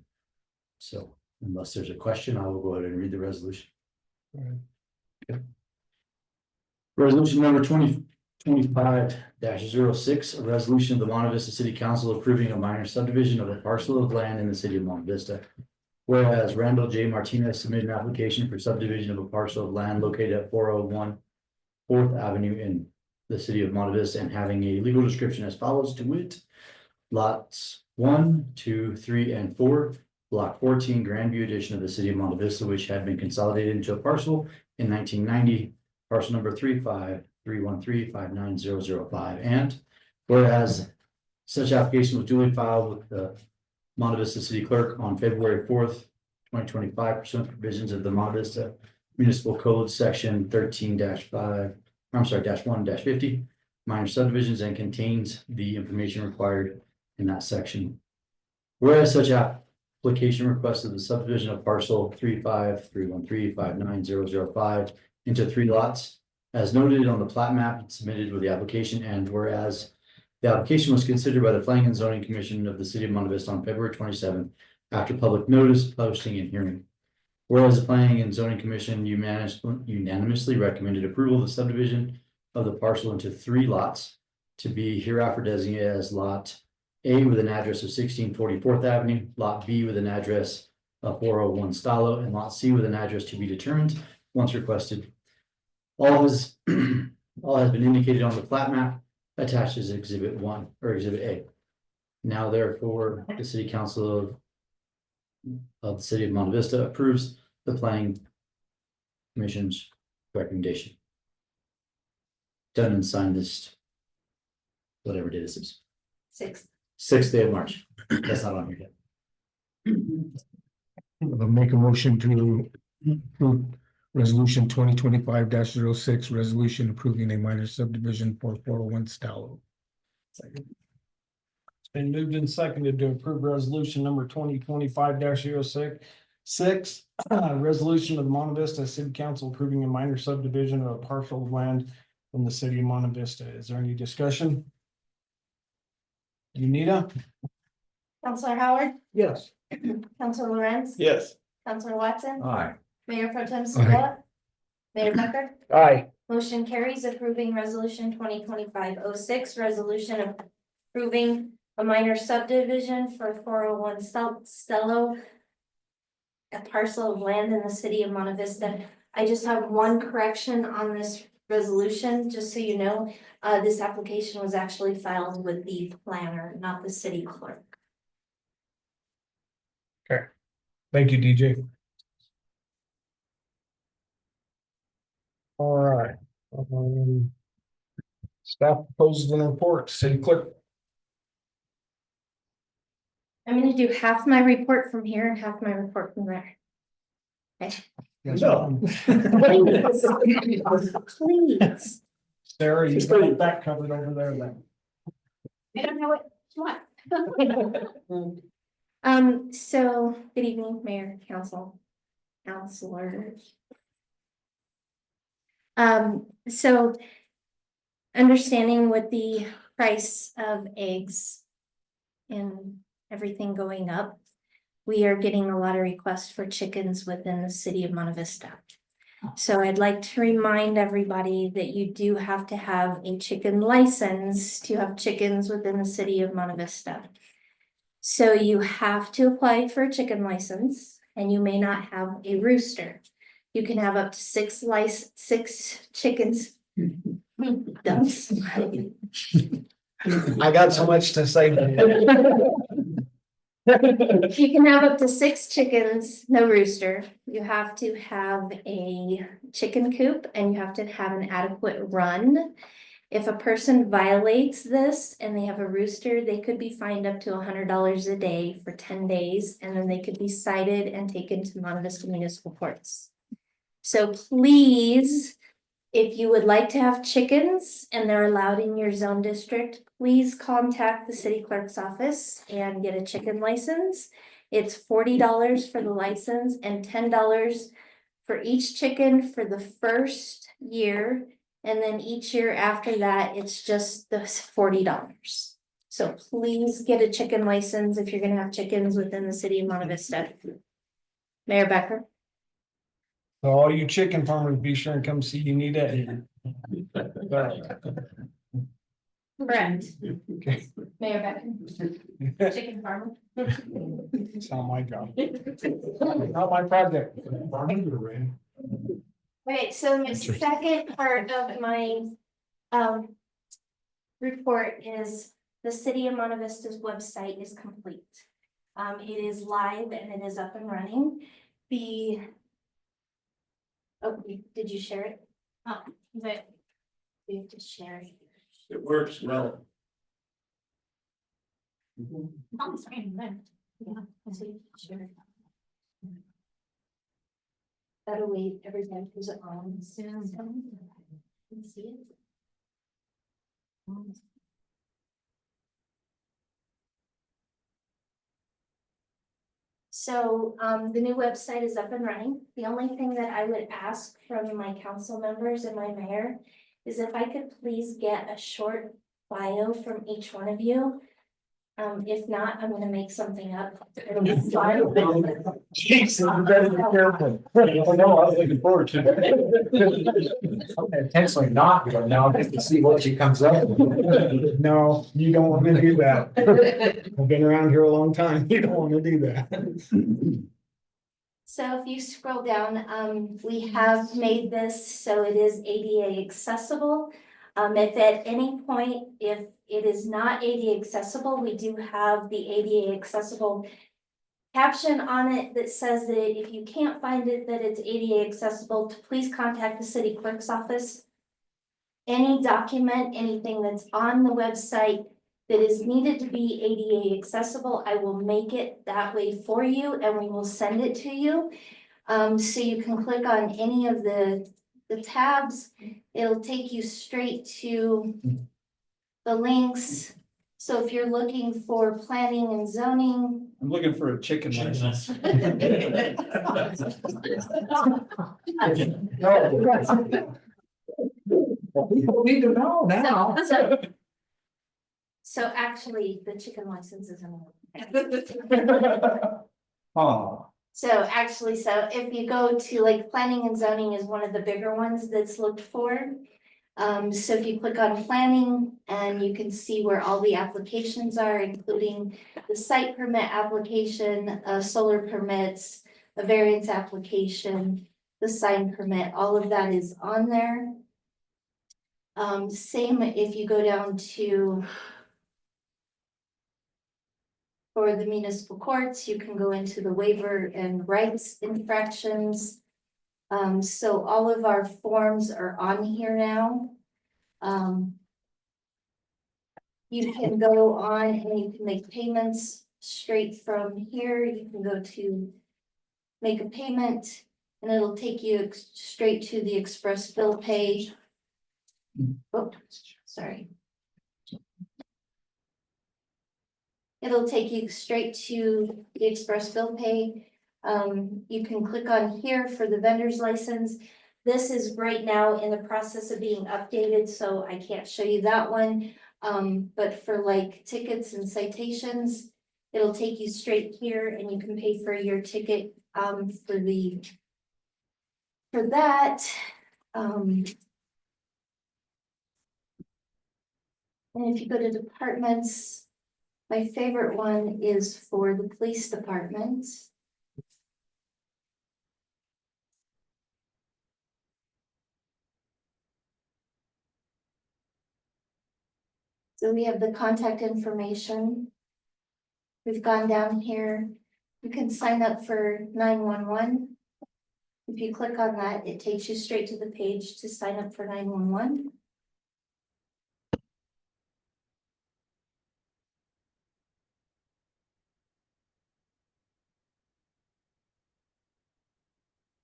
B: So unless there's a question, I will go ahead and read the resolution.
A: Okay.
B: Resolution number 2025-06, a resolution of the Monte Vista City Council approving a minor subdivision of a parcel of land in the city of Monte Vista. Whereas Randall J. Martinez submitted an application for subdivision of a parcel of land located at 401 4th Avenue in the city of Monte Vista, and having a legal description as follows: to wit, lots 1, 2, 3, and 4, block 14, Grandview edition of the city of Monte Vista, which had been consolidated into a parcel in 1990, parcel number 3531359005, and Whereas such application was duly filed with the Monte Vista City Clerk on February 4th, 2025, pursuant to provisions of the Monte Vista Municipal Code, section 13-5, I'm sorry, -1-50, minor subdivisions, and contains the information required in that section. Whereas such application requested the subdivision of parcel 35313590005 into 3 lots, as noted on the plat map submitted with the application, and whereas the application was considered by the Planning and Zoning Commission of the City of Monte Vista on February 27th, after public notice, posting, and hearing. Whereas the Planning and Zoning Commission unanimously recommended approval of the subdivision of the parcel into 3 lots to be hereafter designated as Lot A with an address of 1640 4th Avenue, Lot B with an address of 401 Stallo, and Lot C with an address to be determined once requested. All has been indicated on the plat map attached as Exhibit 1 or Exhibit A. Now therefore, the City Council of the City of Monte Vista approves the Planning Commission's recommendation. Done and signed this, whatever date this is, 6th day of March. That's not on here yet.
C: I'll make a motion to approve resolution 2025-06, resolution approving a minor subdivision for 401 Stallo.
A: It's been moved and seconded to approve resolution number 2025-06. Resolution of the Monte Vista City Council approving a minor subdivision of a parcel of land from the city of Monte Vista. Is there any discussion? Unita?
D: Counselor Howard,
A: Yes.
D: Counselor Lorenz,
K: Yes.
D: Counselor Watson,
L: Aye.
D: Mayor Pro Tem Segola, Mayor Becker.
A: Aye.
D: Motion carries approving resolution 2025-06, resolution approving a minor subdivision for 401 Stello, a parcel of land in the city of Monte Vista. I just have one correction on this resolution, just so you know. This application was actually filed with the planner, not the city clerk.
A: Thank you, DJ. All right. Staff proposed an report, city clerk.
D: I'm gonna do half my report from here and half my report from there. Okay.
A: No.
D: Please.
A: Sarah, you got that covered over there then.
D: I don't know what you want. So, good evening, Mayor, Council, Counselors. So understanding with the price of eggs and everything going up, we are getting a lot of requests for chickens within the city of Monte Vista. So I'd like to remind everybody that you do have to have a chicken license to have chickens within the city of Monte Vista. So you have to apply for a chicken license, and you may not have a rooster. You can have up to 6 chickens. That's
A: I got so much to say.
D: You can have up to 6 chickens, no rooster. You have to have a chicken coop, and you have to have an adequate run. If a person violates this and they have a rooster, they could be fined up to $100 a day for 10 days, and then they could be cited and taken to Monte Vista Municipal Courts. So please, if you would like to have chickens and they're allowed in your zone district, please contact the city clerk's office and get a chicken license. It's $40 for the license and $10 for each chicken for the first year. And then each year after that, it's just the $40. So please get a chicken license if you're gonna have chickens within the city of Monte Vista. Mayor Becker.
A: So all you chicken farmers, be sure and come see Unita.
D: Correct.
A: Okay.
D: Mayor Becker. Chicken farmer.
A: It's not my job. Not my project.
D: Okay, so the second part of my report is the city of Monte Vista's website is complete. It is live and it is up and running. Did you share it? Oh, but we have to share it.
K: It works well.
D: That'll wait, everybody who's on. Can see it. So, the new website is up and running. The only thing that I would ask from my council members and my mayor is if I could please get a short bio from each one of you. If not, I'm gonna make something up.
A: Jason, you better be careful. I know, I was looking forward to it.
L: I'm intentionally not, but now I get to see what she comes up with.
A: No, you don't want to do that. I've been around here a long time. You don't want to do that.
D: So if you scroll down, we have made this so it is ADA accessible. If at any point, if it is not ADA accessible, we do have the ADA accessible caption on it that says that if you can't find it, that it's ADA accessible, to please contact the city clerk's office. Any document, anything that's on the website that is needed to be ADA accessible, I will make it that way for you and we will send it to you. So you can click on any of the tabs, it'll take you straight to the links. So if you're looking for planning and zoning.
K: I'm looking for a chicken license.
L: People need to know now.
D: So actually, the chicken license is in.
L: Oh,
D: So actually, so if you go to like planning and zoning is one of the bigger ones that's looked for. So if you click on planning and you can see where all the applications are, including the site permit application, solar permits, a variance application, the sign permit, all of that is on there. Same if you go down to for the municipal courts, you can go into the waiver and rights infractions. So all of our forms are on here now. You can go on and you can make payments straight from here. You can go to make a payment and it'll take you straight to the express bill pay. Oh, sorry. It'll take you straight to the express bill pay. You can click on here for the vendor's license. This is right now in the process of being updated, so I can't show you that one. But for like tickets and citations, it'll take you straight here and you can pay for your ticket for that. And if you go to departments, my favorite one is for the police department. So we have the contact information. We've gone down here. You can sign up for 911. If you click on that, it takes you straight to the page to sign up for 911.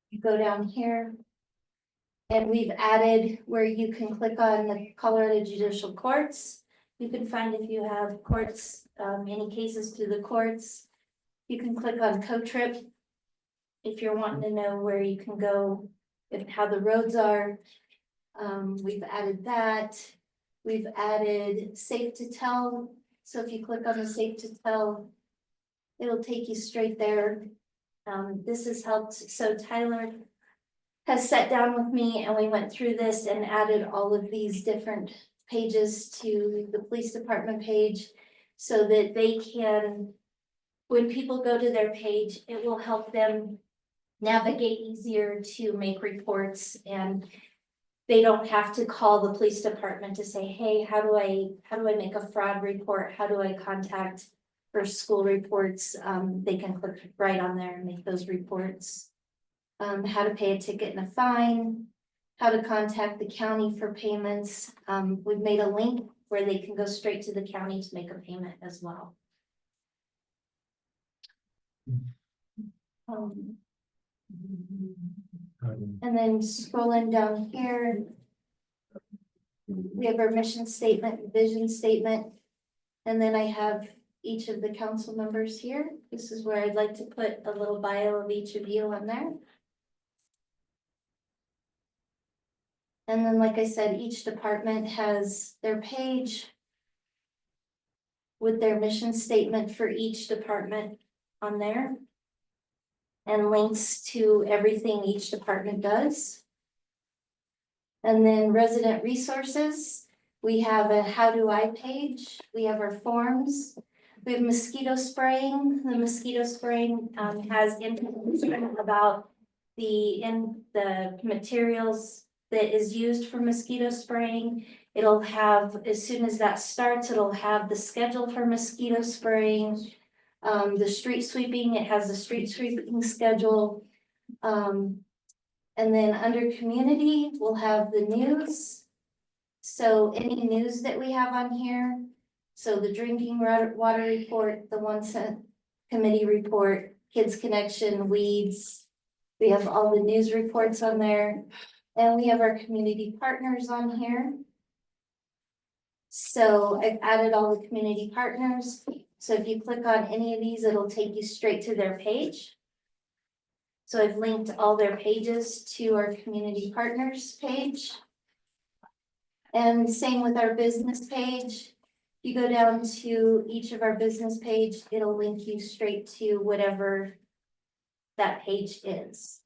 D: You go down here. And we've added where you can click on the Colorado Judicial Courts. You can find if you have courts, any cases through the courts. You can click on Co-Trip. If you're wanting to know where you can go, how the roads are. We've added that. We've added Safe to Tell. So if you click on the Safe to Tell, it'll take you straight there. This has helped. So Tyler has sat down with me and we went through this and added all of these different pages to the police department page so that they can, when people go to their page, it will help them navigate easier to make reports, and they don't have to call the police department to say, hey, how do I make a fraud report? How do I contact for school reports? They can click right on there and make those reports. How to pay a ticket and a fine, how to contact the county for payments. We've made a link where they can go straight to the county to make a payment as well. Um, And then scrolling down here. We have our mission statement, vision statement. And then I have each of the council members here. This is where I'd like to put a little bio of each of you on there. And then, like I said, each department has their page with their mission statement for each department on there. And links to everything each department does. And then resident resources, we have a how do I page, we have our forms. We have mosquito spraying, the mosquito spraying has information about the materials that is used for mosquito spraying. It'll have, as soon as that starts, it'll have the schedule for mosquito spraying. The street sweeping, it has the street sweeping schedule. And then under community, we'll have the news. So any news that we have on here, so the drinking water report, the 1 cent committee report, Kids Connection, weeds. We have all the news reports on there. And we have our community partners on here. So I've added all the community partners. So if you click on any of these, it'll take you straight to their page. So I've linked all their pages to our community partners page. And same with our business page. You go down to each of our business page, it'll link you straight to whatever that page is.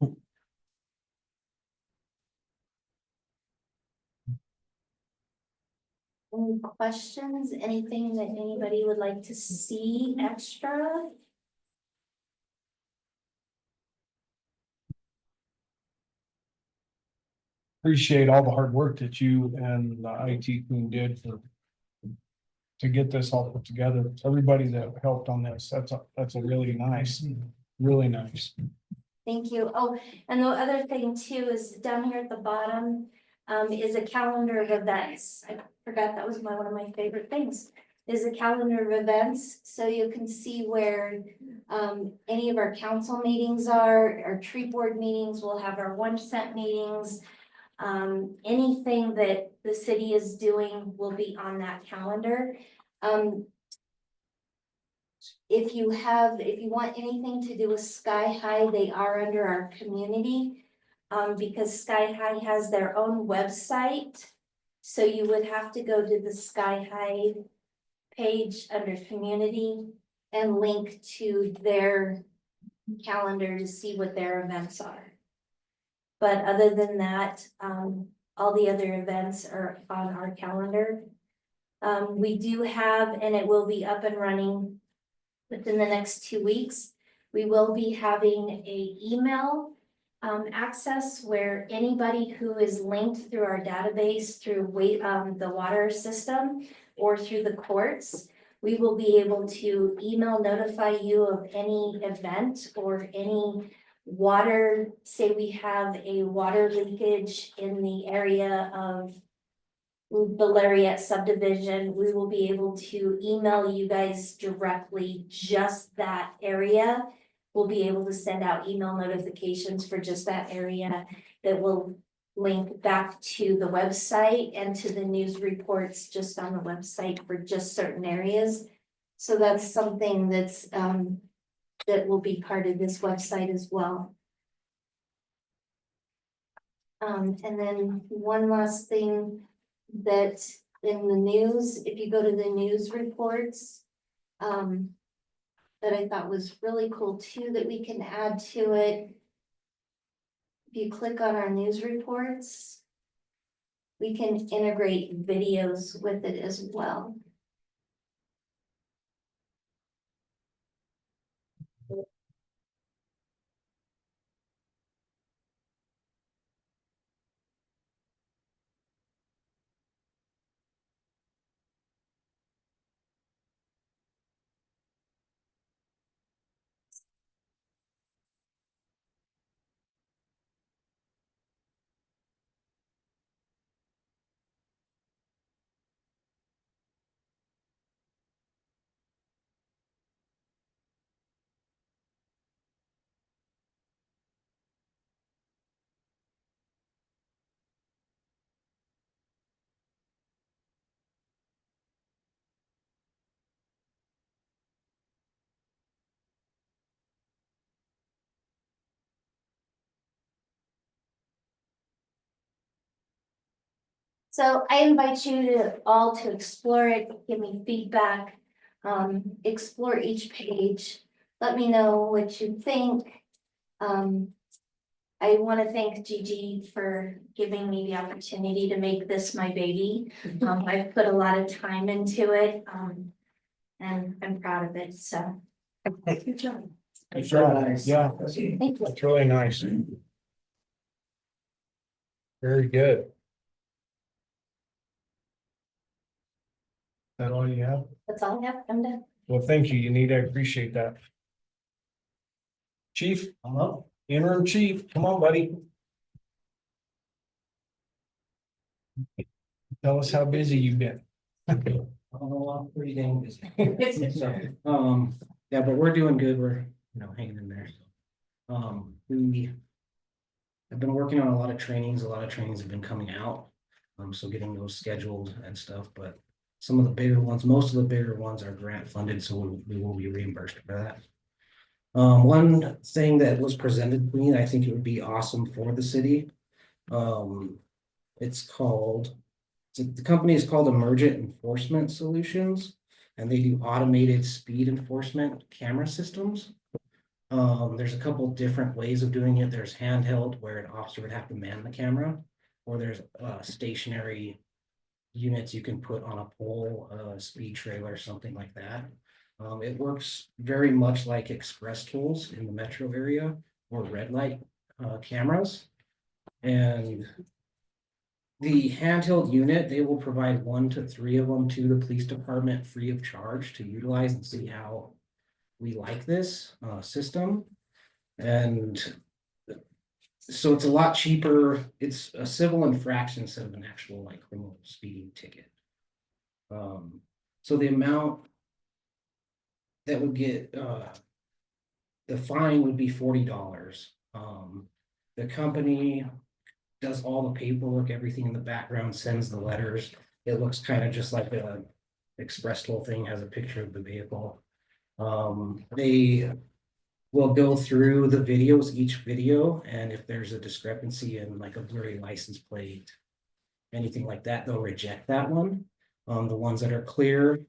D: Any questions, anything that anybody would like to see extra?
A: Appreciate all the hard work that you and the IT team did to get this all put together. Everybody that helped on this, that's a really nice.
D: Thank you. Oh, and the other thing too is down here at the bottom is a calendar of events. I forgot that was one of my favorite things. Is a calendar of events, so you can see where any of our council meetings are, our tree board meetings, we'll have our 1 cent meetings. Anything that the city is doing will be on that calendar. If you want anything to do with Sky High, they are under our community. Because Sky High has their own website. So you would have to go to the Sky High page under community and link to their calendar to see what their events are. But other than that, all the other events are on our calendar. We do have, and it will be up and running within the next 2 weeks. We will be having a email access where anybody who is linked through our database through the water system or through the courts, we will be able to email notify you of any event or any water, say we have a water leakage in the area of the Lariat subdivision, we will be able to email you guys directly just that area. We'll be able to send out email notifications for just that area that will link back to the website and to the news reports just on the website for just certain areas. So that's something that's that will be part of this website as well. And then one last thing that in the news, if you go to the news reports, that I thought was really cool too, that we can add to it. If you click on our news reports, we can integrate videos with it as well. So I invite you to all to explore it, give me feedback, explore each page. Let me know what you think. I want to thank Gigi for giving me the opportunity to make this my baby. I've put a lot of time into it, and I'm proud of it, so. Good job.
A: Good job. Yeah,
D: Thank you.
A: that's really nice. Very good. That all you have?
D: That's all I have. I'm done.
A: Well, thank you. You need to appreciate that. Chief,
B: Hello?
A: interim chief, come on, buddy. Tell us how busy you've been.
B: Oh, I'm pretty dang busy. So, yeah, but we're doing good. We're, hanging in there. We have been working on a lot of trainings. A lot of trainings have been coming out. So getting those scheduled and stuff, but some of the bigger ones, most of the bigger ones are grant funded, so we will be reimbursed for that. One thing that was presented to me, and I think it would be awesome for the city. It's called, the company is called Emergent Enforcement Solutions, and they do automated speed enforcement camera systems. There's a couple different ways of doing it. There's handheld, where an officer would have to man the camera, or there's stationary units you can put on a pole, a speed trailer, something like that. It works very much like express tools in the metro area or red light cameras. And the handheld unit, they will provide 1 to 3 of them to the police department free of charge to utilize and see how we like this system. And so it's a lot cheaper. It's a civil infraction instead of an actual like criminal speeding ticket. So the amount that would get the fine would be $40. The company does all the paperwork, everything in the background, sends the letters. It looks kind of just like a express toll thing, has a picture of the vehicle. They will go through the videos, each video, and if there's a discrepancy in like a blurry license plate, anything like that, they'll reject that one. The ones that are clear,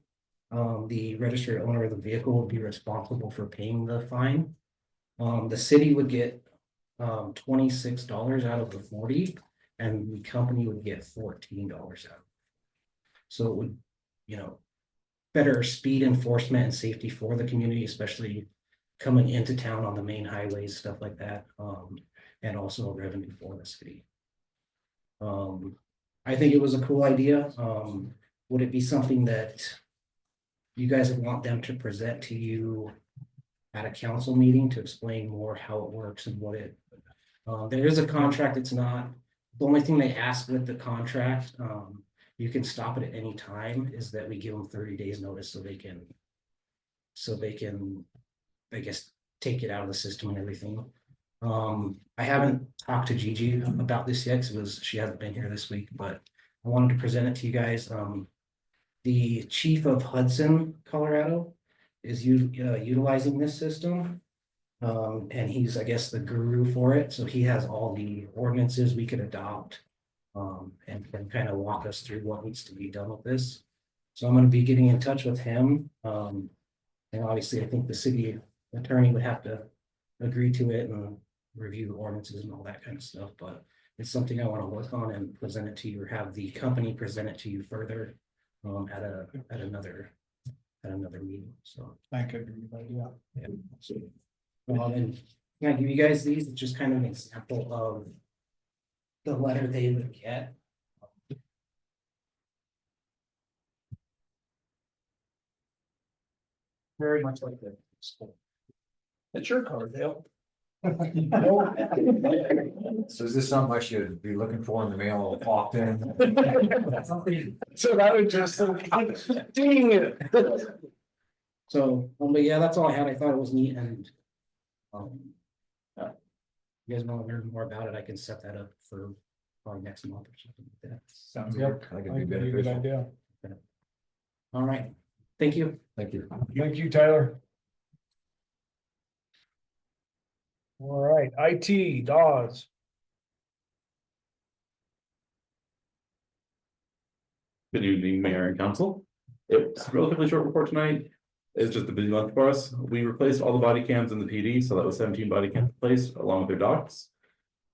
B: the registered owner of the vehicle will be responsible for paying the fine. The city would get $26 out of the 40, and the company would get $14 out. So it would, better speed enforcement and safety for the community, especially coming into town on the main highways, stuff like that, and also revenue for the city. I think it was a cool idea. Would it be something that you guys would want them to present to you at a council meeting to explain more how it works and what it, there is a contract. It's not, the only thing they ask with the contract, you can stop it at any time, is that we give them 30 days notice so they can, I guess, take it out of the system and everything. I haven't talked to Gigi about this yet because she hasn't been here this week, but I wanted to present it to you guys. The chief of Hudson, Colorado, is utilizing this system. And he's, I guess, the guru for it. So he has all the ordinances we could adopt, and kind of walk us through what needs to be done with this. So I'm going to be getting in touch with him. And obviously, I think the city attorney would have to agree to it and review the ordinances and all that kind of stuff. But it's something I want to work on and present it to you, or have the company present it to you further at another meeting. So
A: I could agree with that, yeah.
B: yeah. So, and can I give you guys these? It's just kind of an example of the letter they would get. Very much like the school.
A: It's your card, Dale.
L: So is this something I should be looking for in the mail often?
A: So that would just, dang it.
B: So, but yeah, that's all I had. I thought it was neat, and you guys want to learn more about it, I can set that up for probably next month or something like that.
L: Sounds
A: Yep.
L: good. I
A: I
L: could
A: think
L: be
A: that'd be a good
L: beneficial.
A: idea.
B: All right, thank you.
L: Thank you.
A: Thank you, Tyler. All right, IT, Dawes.
M: Good evening, Mayor and Council. It's a relatively short report tonight. It's just a busy month for us. We replaced all the body cams in the PD, so that was 17 body cams replaced along with their docks.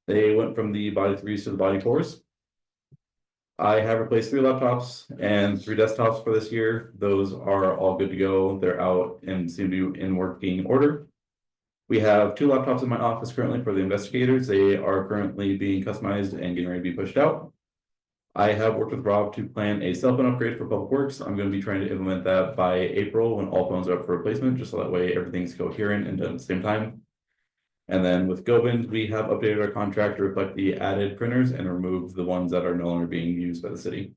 M: They went from the body 3s to the body 4s. I have replaced 3 laptops and 3 desktops for this year. Those are all good to go. They're out and seem to be in working order. We have 2 laptops in my office currently for the investigators. They are currently being customized and getting ready to be pushed out. I have worked with Rob to plan a cell phone upgrade for Public Works. I'm going to be trying to implement that by April when all phones are up for replacement, just so that way everything's coherent and done at the same time. And then with Govind, we have updated our contract to reflect the added printers and removed the ones that are no longer being used by the city.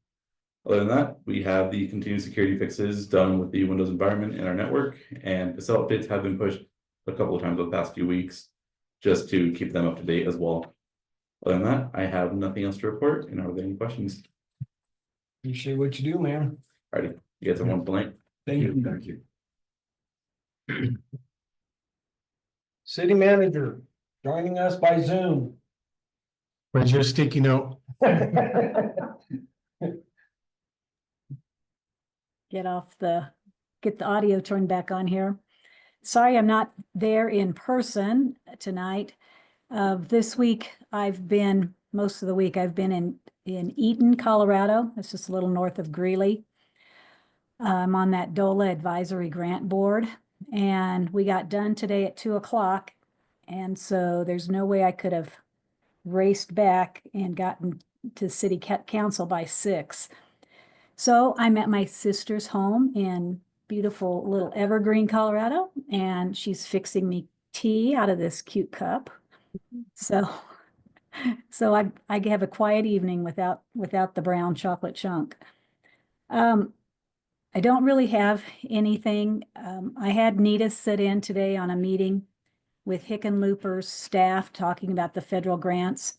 M: Other than that, we have the continued security fixes done with the Windows environment in our network, and the cell updates have been pushed a couple of times over the past few weeks just to keep them up to date as well. Other than that, I have nothing else to report. And are there any questions?
A: Appreciate what you do, man.
M: Alrighty, you guys have one blank.
A: Thank you.
L: Thank you.
A: City manager joining us by Zoom.
C: Where's your sticky note?
N: Get the audio turned back on here. Sorry, I'm not there in person tonight. This week, most of the week, I've been in Eaton, Colorado. It's just a little north of Greeley. I'm on that DOLA Advisory Grant Board, and we got done today at 2 o'clock. And so there's no way I could have raced back and gotten to City Council by 6. So I'm at my sister's home in beautiful little Evergreen, Colorado, and she's fixing me tea out of this cute cup. So I have a quiet evening without the brown chocolate chunk. I don't really have anything. I had Nita sit in today on a meeting with Hickenlooper's staff talking about the federal grants.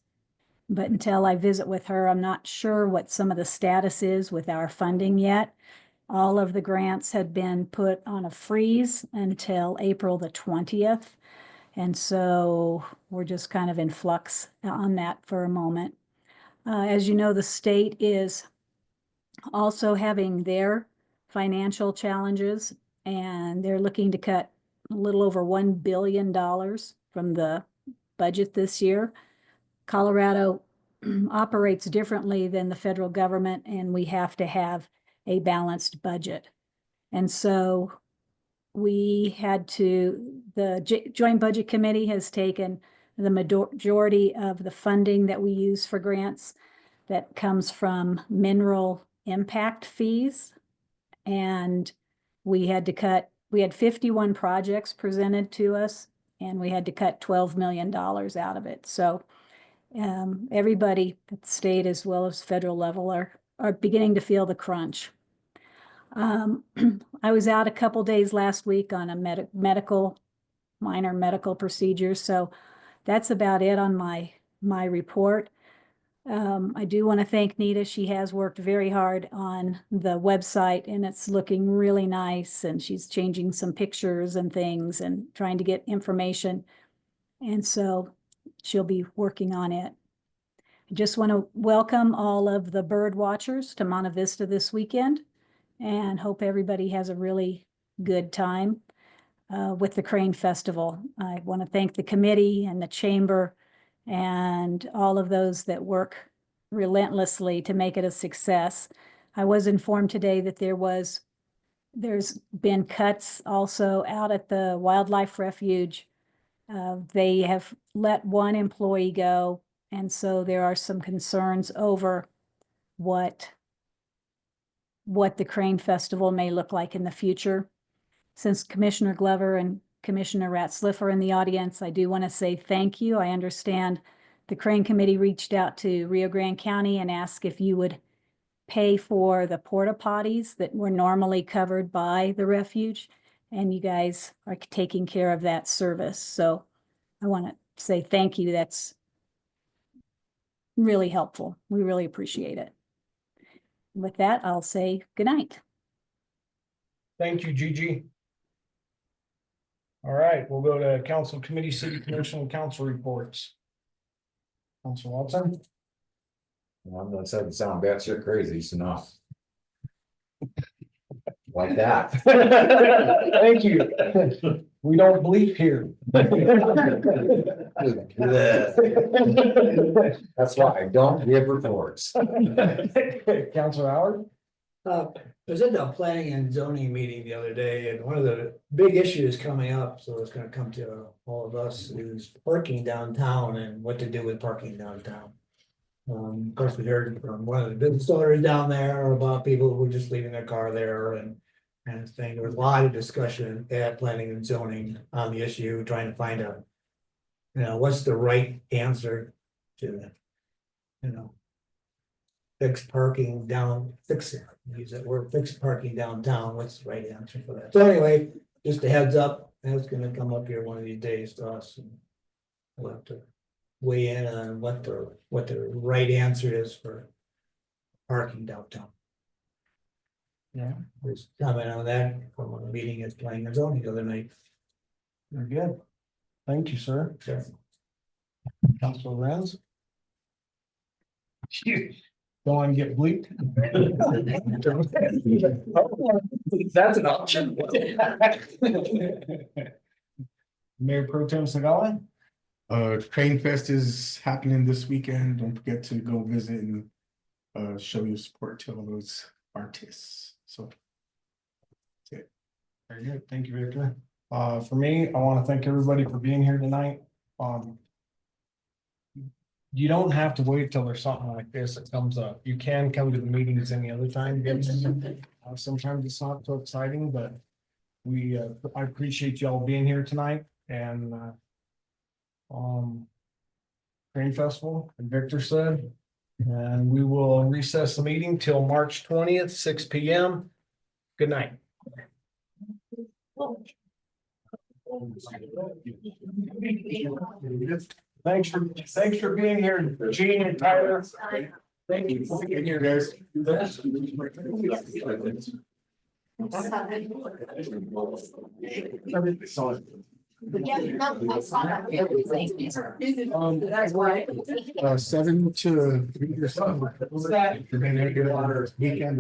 N: But until I visit with her, I'm not sure what some of the status is with our funding yet. All of the grants had been put on a freeze until April the 20th. And so we're just kind of in flux on that for a moment. As you know, the state is also having their financial challenges, and they're looking to cut a little over $1 billion from the budget this year. Colorado operates differently than the federal government, and we have to have a balanced budget. And so the Joint Budget Committee has taken the majority of the funding that we use for grants that comes from mineral impact fees. And we had 51 projects presented to us, and we had to cut $12 million out of it. So everybody at the state as well as federal level are beginning to feel the crunch. I was out a couple days last week on a minor medical procedure, so that's about it on my report. I do want to thank Nita. She has worked very hard on the website, and it's looking really nice, and she's changing some pictures and things and trying to get information. And so she'll be working on it. I just want to welcome all of the bird watchers to Monte Vista this weekend and hope everybody has a really good time with the Crane Festival. I want to thank the committee and the chamber and all of those that work relentlessly to make it a success. I was informed today that there's been cuts also out at the wildlife refuge. They have let one employee go, and so there are some concerns over what the Crane Festival may look like in the future. Since Commissioner Glover and Commissioner Ratzliff are in the audience, I do want to say thank you. I understand the Crane Committee reached out to Rio Grande County and asked if you would pay for the porta potties that were normally covered by the refuge, and you guys are taking care of that service. So I want to say thank you. That's really helpful. We really appreciate it. With that, I'll say good night.
A: Thank you, Gigi. All right, we'll go to council committee, city commission, and council reports. Council Watson.
L: I'm gonna say it sound bad shit crazy, so no.
G: Like that.
A: Thank you. We don't bleep here.
G: That's why I don't give reports.
A: Counselor Howard?
B: I was at the planning and zoning meeting the other day, and one of the big issues coming up, so it's gonna come to all of us, is parking downtown and what to do with parking downtown. Of course, we heard from one of the business owners down there about people who were just leaving their car there and thing. There was a lot of discussion at planning and zoning on the issue, trying to find a, what's the right answer to that, fixed parking down, fix it, use that word, fixed parking downtown, what's the right answer for that? So anyway, just a heads up, that's gonna come up here one of these days to us, and we'll have to weigh in on what the right answer is for parking downtown.
A: Yeah.
B: Just comment on that from a meeting at planning and zoning the other night.
A: Very good. Thank you, sir.
B: Sure.
A: Counselor Renz? Don't want to get bleeped? That's an option. Mayor Pro Tem Segala?
C: Crane Fest is happening this weekend. Don't forget to go visit and show your support to all those artists. So that's it.
A: Very good. Thank you, Victor. For me, I want to thank everybody for being here tonight. You don't have to wait till there's something like this that comes up. You can come to the meetings any other time. Sometimes it's not so exciting, but I appreciate y'all being here tonight and Crane Festival, and Victor said, and we will recess the meeting till March 20th, 6 p.m. Good night. Thanks for being here, Gene and Tyler. Thank you for being here, guys.
C: Seven to 3 or something. You're gonna get a lot of weekend.